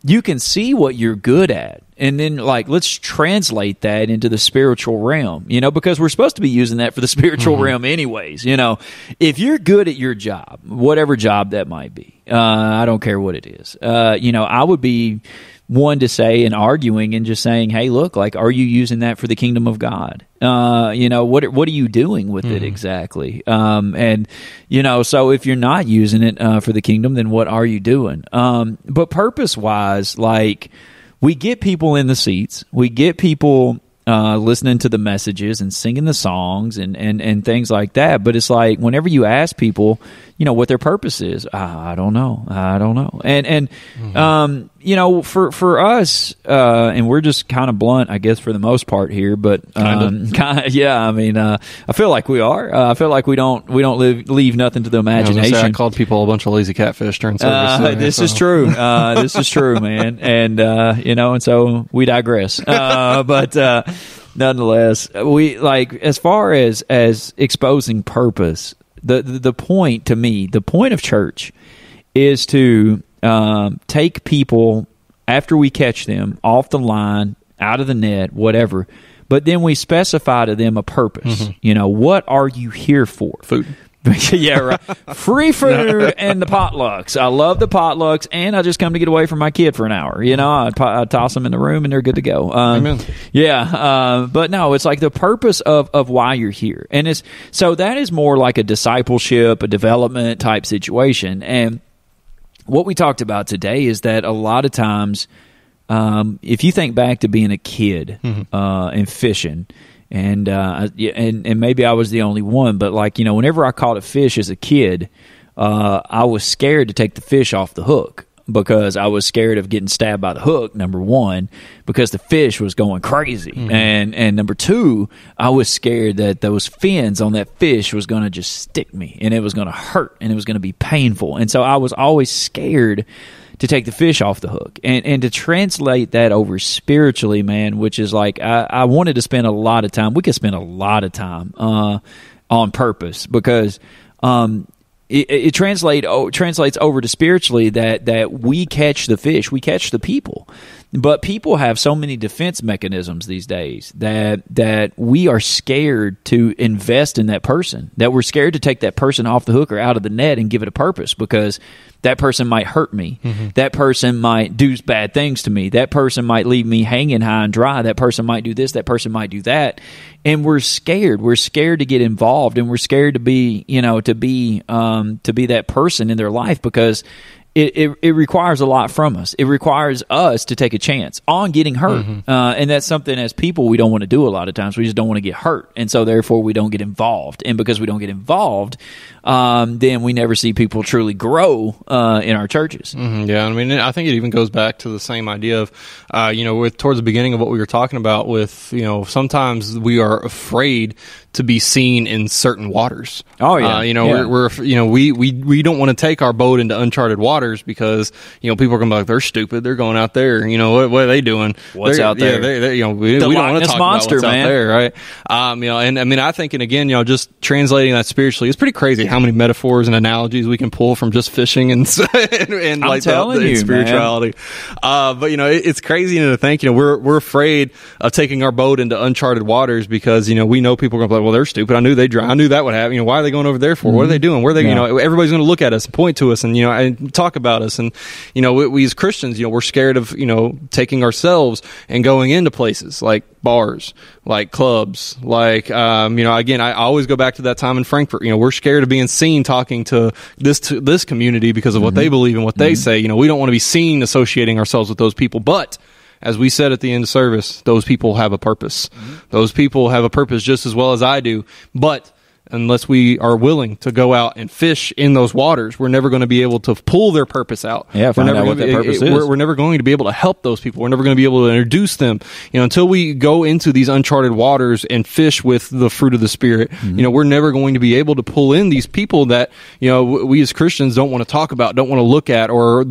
you can see what you're good at, and then like let's translate that into the spiritual realm, because we're supposed to be using that for the spiritual realm anyways. If you're good at your job, whatever job that might be, I don't care what it is. I would be one to say and arguing and just saying, hey, look, like, are you using that for the kingdom of God? What are you doing with it exactly? So if you're not using it for the kingdom, then what are you doing? But purpose-wise, like, we get people in the seats. We get people listening to the messages and singing the songs and things like that. But it's like whenever you ask people, what their purpose is, I don't know. And for us, and we're just kind of blunt, I guess, for the most part here, but yeah. I mean, I feel like we are. I feel like we don't leave nothing to the imagination. I called people a bunch of lazy catfish during service. This is true. This is true, man. And and so we digress. But nonetheless, we like as far as exposing purpose. The point to me, the point of church is to take people after we catch them off the line, out of the net, whatever. But then we specify to them a purpose. What are you here for? Food. Yeah, right. Free food and the potlucks. I love the potlucks, and I just come to get away from my kid for an hour. I toss them in the room, and they're good to go. Amen. Yeah, but no, it's like the purpose of why you're here, and that is more like a discipleship, a development type situation. And what we talked about today is that a lot of times, if you think back to being a kid and fishing. And maybe I was the only one, but like, whenever I caught a fish as a kid, I was scared to take the fish off the hook because I was scared of getting stabbed by the hook, number one, because the fish was going crazy. And number two, I was scared that those fins on that fish was going to just stick me and it was going to hurt and it was going to be painful. And so I was always scared to take the fish off the hook and to translate that over spiritually, man, which is like, I wanted to spend a lot of time. We could spend a lot of time on purpose because it translates over to spiritually that we catch the fish, we catch the people. But people have so many defense mechanisms these days that we are scared to invest in that person, that we're scared to take that person off the hook or out of the net and give it a purpose because that person might hurt me. That person might do bad things to me. That person might leave me hanging high and dry. That person might do this. That person might do that. And we're scared. We're scared to get involved, and we're scared to be that person in their life because it requires a lot from us. It requires us to take a chance on getting hurt. And that's something as people we don't want to do a lot of times. We just don't want to get hurt. And so therefore we don't get involved. And because we don't get involved, then we never see people truly grow in our churches. Yeah, I mean, I think it even goes back to the same idea of, with towards the beginning of what we were talking about with, sometimes we are afraid to be seen in certain waters. Oh yeah. We don't want to take our boat into uncharted waters waters because, you know, people are going to be like, they're stupid. They're going out there. You know, what are they doing? What's out there? Yeah, you know, we don't want to talk monster, about what's man. out there, right? You know, and I mean, I think, and again, you know, just translating that spiritually, it's pretty crazy how many metaphors and analogies we can pull from just fishing and like the spirituality. But you know, it's crazy to think, you know, we're afraid of taking our boat into uncharted waters because, you know, we know people are going to be like, well, they're stupid. I knew they'd drown. I knew that would happen. You know, why are they going over there for? What are they doing? Where are they? You know, everybody's going to look at us and point to us and, you know, and talk about us. And, you know, we as Christians, you know, we're scared of, you know, taking ourselves and going into places like bars, like clubs, like, you know, again, I always go back to that time in Frankfurt. You know, we're scared of being seen talking to this community because of what they believe and what they say. You know, we don't want to be seen associating ourselves with those people. But as we said at the end of service, those people have a purpose. Those people have a purpose just as well as I do. But unless we are willing to go out and fish in those waters, we're never going to be able to pull their purpose out. Yeah, find out what that purpose is. We're never going to be able to help those people. We're never going to be able to introduce them. You know, until we go into these uncharted waters and fish with the fruit of the Spirit, you know, we're never going to be able to pull in these people that, you know, we as Christians don't want to talk about, don't want to look at, or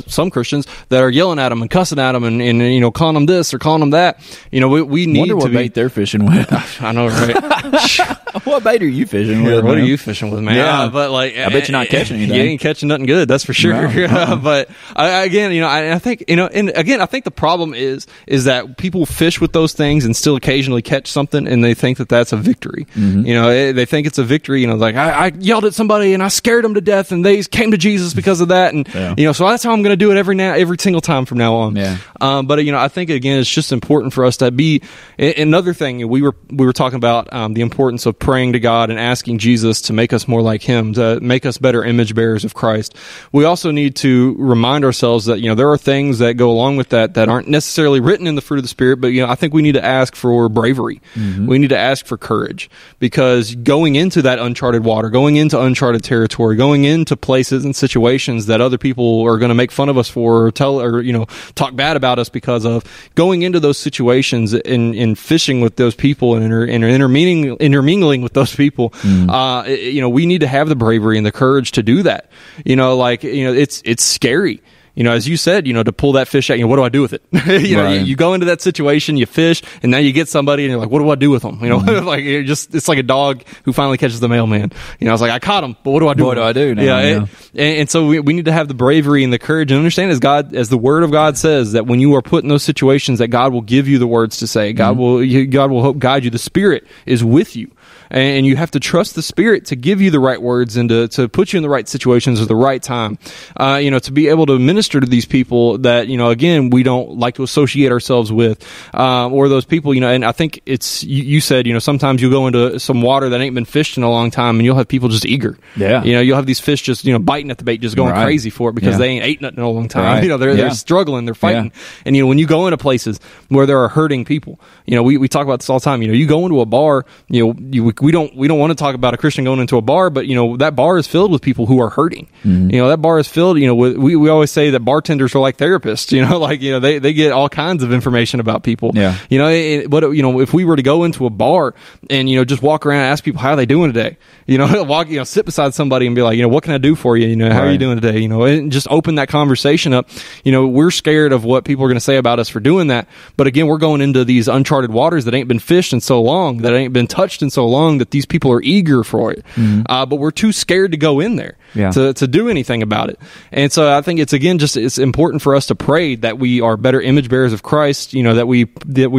some Christians that are yelling at them and cussing at them and you know, calling them this or calling them that. You know, we need Wonder to what bait they're fishing with. I know, right? What bait are you fishing with? What are you fishing with, man? Yeah, but like, I bet you're not catching anything. You ain't catching nothing good, that's for sure. No. But again, you know, I think, you know, and again, I think the problem is that people fish with those things and still occasionally catch something, and they think that that's a victory. You know, they think it's a victory. You know, like I yelled at somebody and I scared them to death, and they came to Jesus because of that, and you know, so that's how I'm going to do it every single time from now on. Yeah. But you know, I think again, it's just important for us to be. Another thing, we were talking about the importance of praying to God and asking Jesus to make us more like Him, to make us better image bearers of Christ. We also need to remind ourselves that, you know, there are things that go along with that aren't necessarily written in the fruit of the Spirit, but, you know, I think we need to ask for bravery. We need to ask for courage, because going into that uncharted water, going into uncharted territory, going into places and situations that other people are going to make fun of us for, or tell, or, you know, talk bad about us because of, going into those situations and fishing with those people and intermingling with those people, you know, we need to have the bravery and the courage to do that. You know, like, you know, it's scary. You know, as you said, you know, to pull that fish out, you know, what do I do with it? You know, you go into that situation, you fish, and now you get somebody, and you're like, what do I do with them? You know, like it's like a dog who finally catches the mailman. You know, it's like, I caught him, but what do I do? What do I do now? Yeah, and so we need to have the bravery and the courage and understand, as the Word of God says, that when you are put in those situations, that God will give you the words to say. God will help guide you. The Spirit is with you. And you have to trust the Spirit to give you the right words and to put you in the right situations at the right time. You know, to be able to minister to these people that, you know, again, we don't like to associate ourselves with, or those people, you know, and I think it's, you said, you know, sometimes you go into some water that ain't been fished in a long time and you'll have people just eager. Yeah. You know, you'll have these fish just, you know, biting at the bait, just going crazy for it because they ain't ate nothing in a long time. Right. You know, they're struggling, they're fighting. And, you know, when you go into places where there are hurting people, you know, we talk about this all the time, you know, you go into a bar, you know, we don't want to talk about a Christian going into a bar, but, you know, that bar is filled with people who are hurting. You know, that bar is filled, you know, with, we always say that bartenders are like therapists, you know, like, you know, they get all kinds of information about people. Yeah. You know, but, you know, if we were to go into a bar and, you know, just walk around and ask people, how are they doing today? You know, sit beside somebody and be like, you know, what can I do for you? You know, how are you doing today? You know, and just open that conversation up. You know, we're scared of what people are going to say about us for doing that. But again, we're going into these uncharted waters that ain't been fished in so long, that ain't been touched in so long, that these people are eager for it. But we're too scared to go in there to do anything about it. And so I think it's, again, just, it's important for us to pray that we are better image bearers of Christ, you know, that we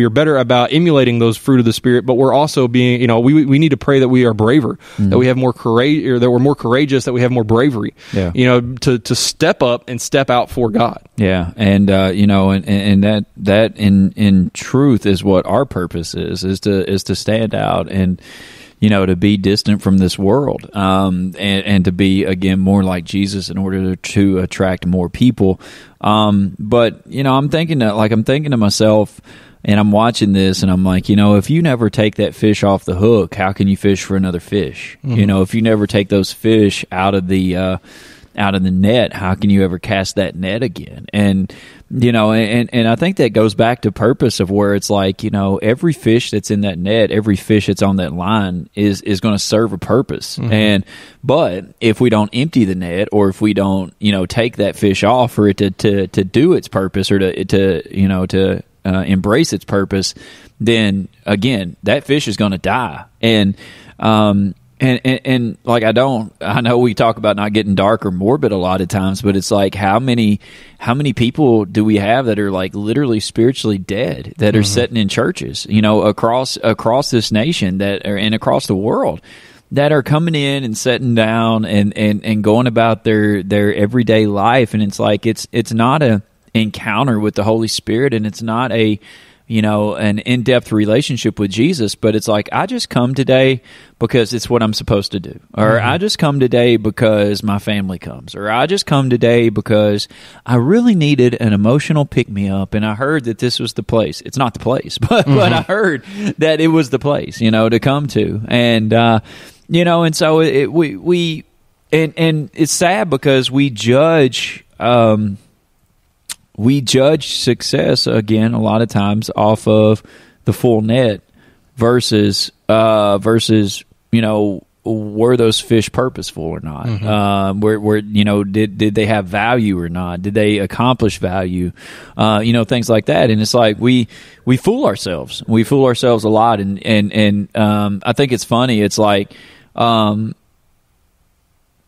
are better about emulating those fruit of the Spirit, but we're also being, you know, we need to pray that we are braver, that we have more courage, or that we're more courageous, that we have more bravery, you know, to step up and step out for God. Yeah. And, you know, and that in truth is what our purpose is to stand out and, you know, to be distant from this world, and to be, again, more like Jesus in order to attract more people. But, you know, I'm thinking to myself, and I'm watching this, and I'm like, you know, if you never take that fish off the hook, how can you fish for another fish? You know, if you never take those fish out of the out of the net, how can you ever cast that net again? And and I think that goes back to purpose of where it's like, every fish that's in that net, every fish that's on that line is going to serve a purpose. But if we don't empty the net, or if we don't, take that fish off for it to do its purpose, or to embrace its purpose, then again, that fish is going to die. And like, I know we talk about not getting dark or morbid a lot of times, but it's like, how many people do we have that are like literally spiritually dead, that are sitting in churches, across this nation and across the world, that are coming in and sitting down and going about their everyday life. And it's like, it's not a encounter with the Holy Spirit, and it's not an in-depth relationship with Jesus, but it's like, I just come today because it's what I'm supposed to do, or I just come today because my family comes, or I just come today because I really needed an emotional pick-me-up, and I heard that this was the place. It's not the place, but I heard that it was the place, to come to, and and so we it's sad because we judge. We judge success, again, a lot of times off of the full net versus were those fish purposeful or not? Where did they have value or not? Did they accomplish value? Things like that. And it's like we fool ourselves. We fool ourselves a lot, and I think it's funny. It's like,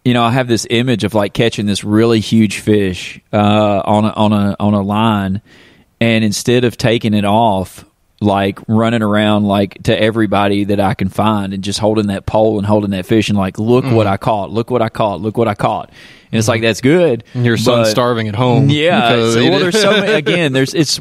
I have this image of like catching this really huge fish on a line, and instead of taking it off, like running around like to everybody that I can find, and just holding that pole and holding that fish, and like, look what I caught, look what I caught, look what I caught. And it's like, that's good. And your son's starving at home. Yeah. There's so many, again,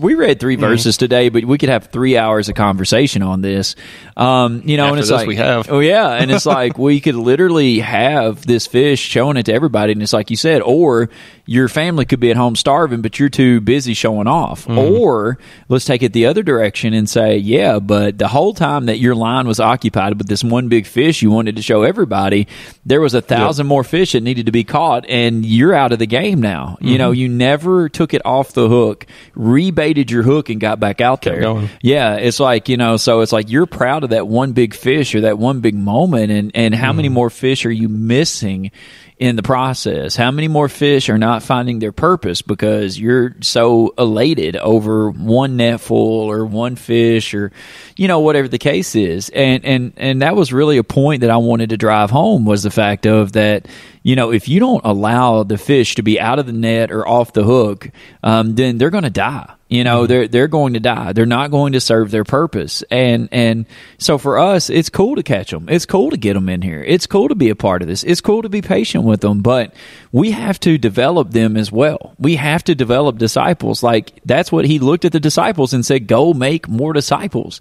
we read 3 verses today, but we could have 3 hours of conversation on this. And it's like, we have. Oh yeah. And it's like, we could literally have this fish, showing it to everybody. And it's like you said, or your family could be at home starving, but you're too busy showing off. Or let's take it the other direction and say, yeah, but the whole time that your line was occupied with this one big fish you wanted to show everybody, there was 1,000 more fish that needed to be caught, and you're out of the game now. You never took it off the hook, rebaited your hook, and got back out there. Going. Yeah, it's like, so it's like you're proud of that one big fish or that one big moment, and how many more fish are you missing in the process? How many more fish are not finding their purpose because you're so elated over one net full or one fish, or whatever the case is? And that was really a point that I wanted to drive home, was the fact of that, if you don't allow the fish to be out of the net or off the hook, then they're going to die. They're going to die. They're not going to serve their purpose. And so for us, it's cool to catch them. It's cool to get them in here. It's cool to be a part of this. It's cool to be patient with them, but we have to develop them as well. We have to develop disciples. Like, that's what he looked at the disciples and said, go make more disciples.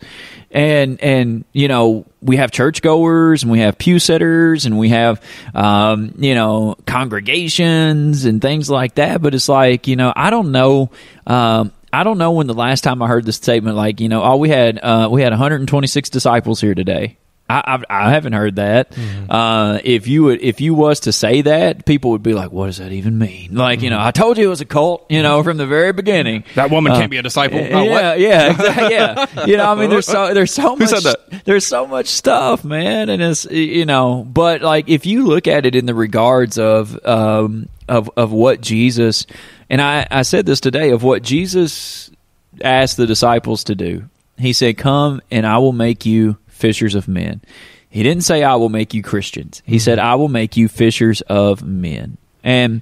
And we have churchgoers, and we have pew sitters, and we have, congregations and things like that. But it's like, I don't know when the last time I heard this statement, like, we had 126 disciples here today. I haven't heard that. If you was to say that, people would be like, what does that even mean? Like, I told you it was a cult, from the very beginning. That woman can't be a disciple. Yeah, exactly. Yeah. I mean, there's so much, there's so much stuff, man. And it's, but like, if you look at it in the regards of what Jesus, and I said this today, of what Jesus asked the disciples to do. He said, come and I will make you fishers of men. He didn't say, I will make you Christians. He said, I will make you fishers of men. And,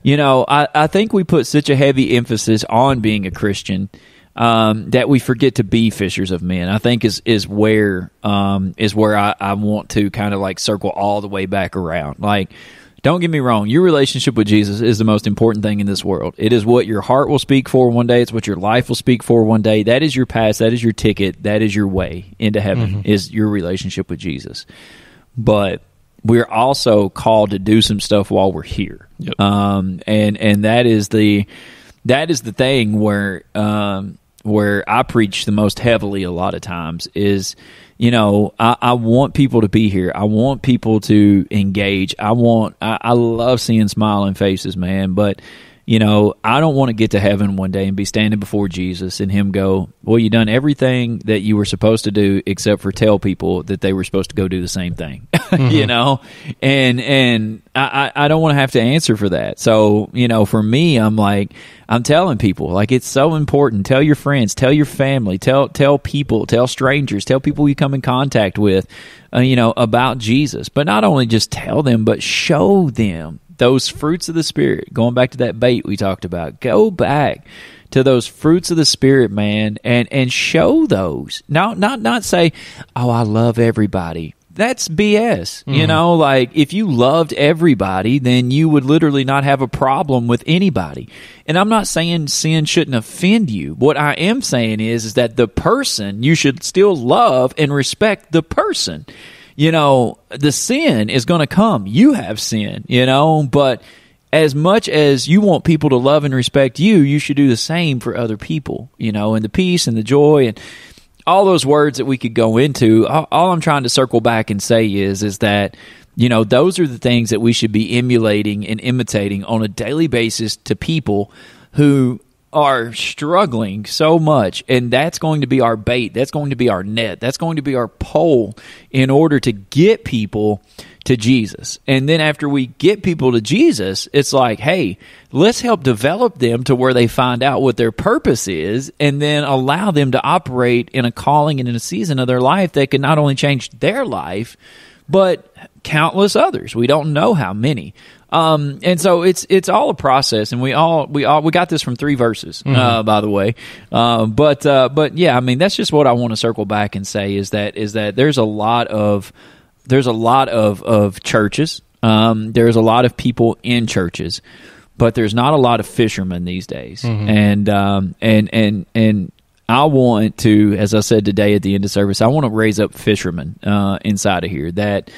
I think we put such a heavy emphasis on being a Christian that we forget to be fishers of men. I think is where I want to kind of like circle all the way back around. Like, don't get me wrong, your relationship with Jesus is the most important thing in this world. It is what your heart will speak for one day. It's what your life will speak for one day. That is your pass. That is your ticket. That is your way into heaven, is your relationship with Jesus. But we're also called to do some stuff while we're here. Yep. And that is the thing where where I preach the most heavily a lot of times is, you know, I want people to be here. I want people to engage. I love seeing smiling faces, man. But, you know, I don't want to get to heaven one day and be standing before Jesus and him go, well, you done everything that you were supposed to do except for tell people that they were supposed to go do the same thing, you know? And I don't want to have to answer for that. So, you know, for me, I'm telling people, like, it's so important. Tell your friends, tell your family, tell people, tell strangers, tell people you come in contact with, you know, about Jesus. But not only just tell them, but show them those fruits of the Spirit. Going back to that bait we talked about, go back to those fruits of the Spirit, man, and show those. Not say, oh, I love everybody. That's BS. You know, like, if you loved everybody, then you would literally not have a problem with anybody. And I'm not saying sin shouldn't offend you. What I am saying is that the person, you should still love and respect the person. You know, the sin is going to come. You have sin, you know, but as much as you want people to love and respect you, you should do the same for other people, you know, and the peace and the joy and all those words that we could go into. All I'm trying to circle back and say is that, you know, those are the things that we should be emulating and imitating on a daily basis to people who are struggling so much, and that's going to be our bait, that's going to be our net, that's going to be our pole in order to get people to Jesus. And then after we get people to Jesus, it's like, hey, let's help develop them to where they find out what their purpose is, and then allow them to operate in a calling and in a season of their life that can not only change their life, but countless others. We don't know how many. And so it's all a process, and we got this from 3 verses, by the way. But yeah, I mean, that's just what I want to circle back and say is that there's a lot of churches. There's a lot of people in churches, but there's not a lot of fishermen these days. And I want to, as I said today at the end of service, I want to raise up fishermen inside of here that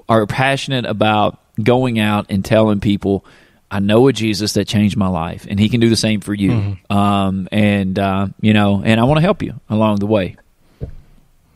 are passionate about going out and telling people, I know a Jesus that changed my life, and he can do the same for you. You know, and I want to help you along the way.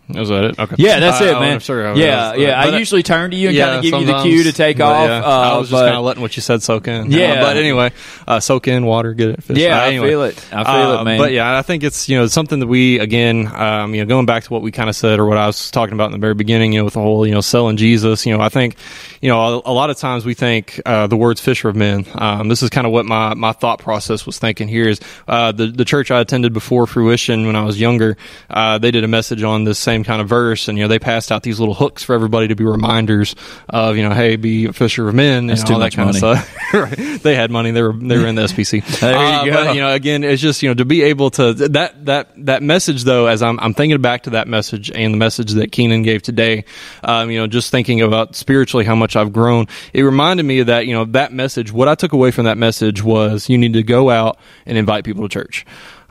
Is that it? Okay. Yeah, that's it, man. I usually turn to you and kind of give you the cue to take off. Yeah, I was just kind of letting what you said soak in. Yeah. But anyway, soak in, water, get it, fish. Yeah, anyway, I feel it, man. But yeah, I think it's, you know, something that we, again, you know, going back to what we kind of said, or what I was talking about in the very beginning, you know, with the whole, you know, selling Jesus, you know, I think, you know, a lot of times we think the words fisher of men. This is kind of what my thought process was thinking here is the church I attended before Fruition when I was younger, they did a message on this same kind of verse, and, you know, they passed out these little hooks for everybody to be reminders of, you know, hey, be a fisher of men, and all that kind of stuff. Right. They had money. They were in the SPC. There you go. But, you know, again, it's just, you know, to be able to that message, though, as I'm thinking back to that message and the message that Keenan gave today, you know, just thinking about spiritually how much I've grown, it reminded me of that, you know, that message. What I took away from that message was you need to go out and invite people to church.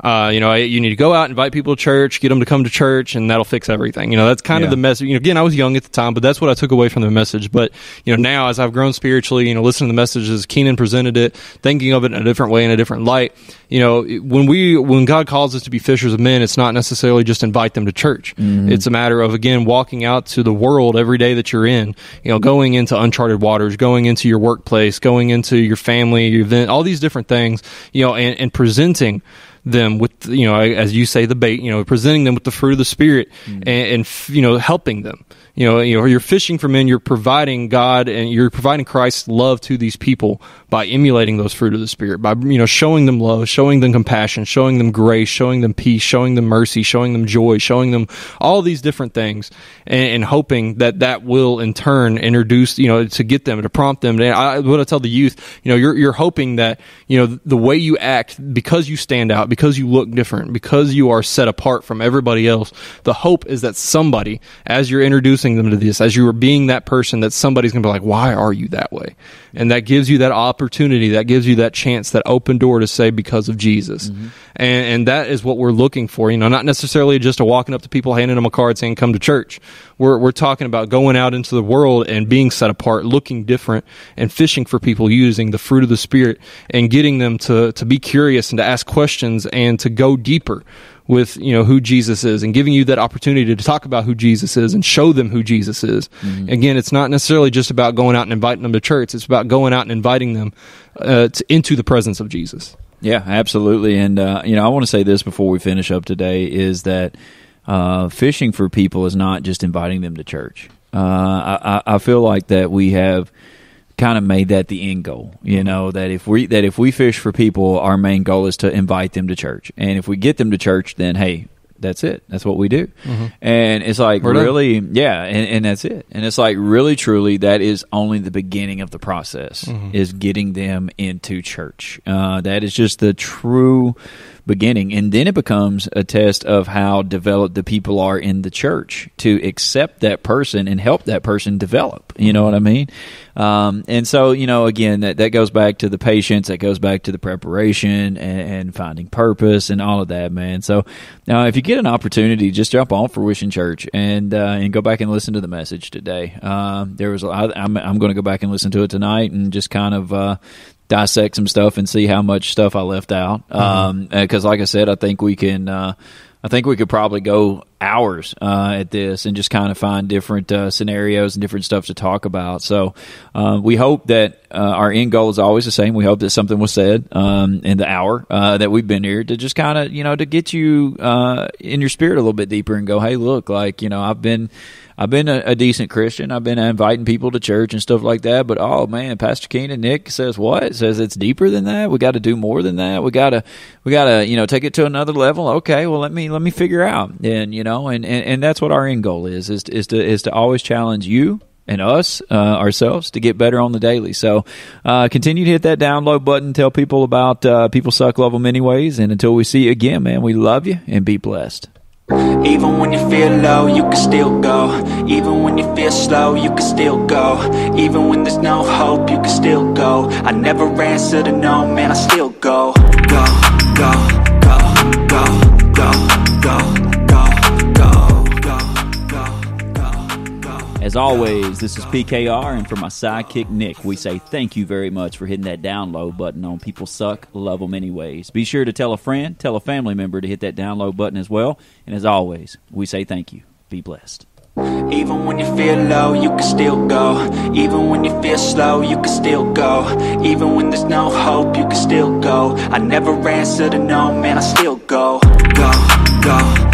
You know, you need to go out, invite people to church, get them to come to church, and that'll fix everything. You know, that's kind of the message. You know, again, I was young at the time, but that's what I took away from the message. But, you know, now as I've grown spiritually, you know, listening to the messages, Keenan presented it, thinking of it in a different way, in a different light. You know, when God calls us to be fishers of men, it's not necessarily just invite them to church. It's a matter of, again, walking out to the world every day that you're in, you know, going into uncharted waters, going into your workplace, going into your family, your event, all these different things, you know, and presenting them with, you know, as you say, the bait, you know, presenting them with the fruit of the Spirit, and you know, helping them. You know, you're fishing for men. You're providing God and you're providing Christ's love to these people by emulating those fruit of the Spirit, by, you know, showing them love, showing them compassion, showing them grace, showing them peace, showing them mercy, showing them joy, showing them all these different things, and hoping that will in turn introduce, you know, to get them, to prompt them. And what I tell the youth, you know, you're hoping that, you know, the way you act, because you stand out, because you look different, because you are set apart from everybody else, the hope is that somebody, as you're introducing them to this, as you are being that person, that somebody's going to be like, why are you that way? And that gives you that opportunity, that gives you that chance, that open door to say, because of Jesus. And that is what we're looking for, you know, not necessarily just walking up to people, handing them a card saying, come to church. We're talking about going out into the world and being set apart, looking different, and fishing for people using the fruit of the Spirit, and getting them to be curious and to ask questions and to go deeper with, who Jesus is, and giving you that opportunity to talk about who Jesus is and show them who Jesus is. Again, it's not necessarily just about going out and inviting them to church. It's about going out and inviting them into the presence of Jesus. Yeah, absolutely. And, I want to say this before we finish up today is that fishing for people is not just inviting them to church. I feel like that we have kind of made that the end goal, that if we fish for people, our main goal is to invite them to church. And if we get them to church, then, hey, that's it. That's what we do. And it's like really, and that's it. And it's like really, truly, that is only the beginning of the process, is getting them into church. That is just the true beginning. And then it becomes a test of how developed the people are in the church to accept that person and help that person develop. You know what I mean? And so, again, that goes back to the patience, that goes back to the preparation and finding purpose and all of that, man. So if you get an opportunity, just jump on Fruition Church and go back and listen to the message today. I'm going to go back and listen to it tonight and just kind of dissect some stuff and see how much stuff I left out. Because like I said, I think we could probably go hours at this and just kind of find different scenarios and different stuff to talk about. So we hope that our end goal is always the same. We hope that something was said in the hour that we've been here to just kind of, to get you in your spirit a little bit deeper and go, hey, look, like, I've been a decent Christian. I've been inviting people to church and stuff like that. But, oh, man, Pastor Keenan, Nick says what? Says it's deeper than that. We got to do more than that. We got to, take it to another level. Okay, well, let me figure out. And, and that's what our end goal is to always challenge you and us, ourselves, to get better on the daily. So continue to hit that download button. Tell people about People Suck, Love Them Anyways. And until we see you again, man, we love you and be blessed. Even when you feel low, you can still go. Even when you feel slow, you can still go. Even when there's no hope, you can still go. I never answer to no, man, I still go. Go, go, go, go, go, go, go, go, go, go. As always, this is PKR, and for my sidekick Nick, we say thank you very much for hitting that download button on People Suck, Love Them Anyways. Be sure to tell a friend, tell a family member to hit that download button as well. And as always, we say thank you. Be blessed. Even when you feel low, you can still go. Even when you feel slow, you can still go. Even when there's no hope, you can still go. I never answer to no, man, I still go. Go, go.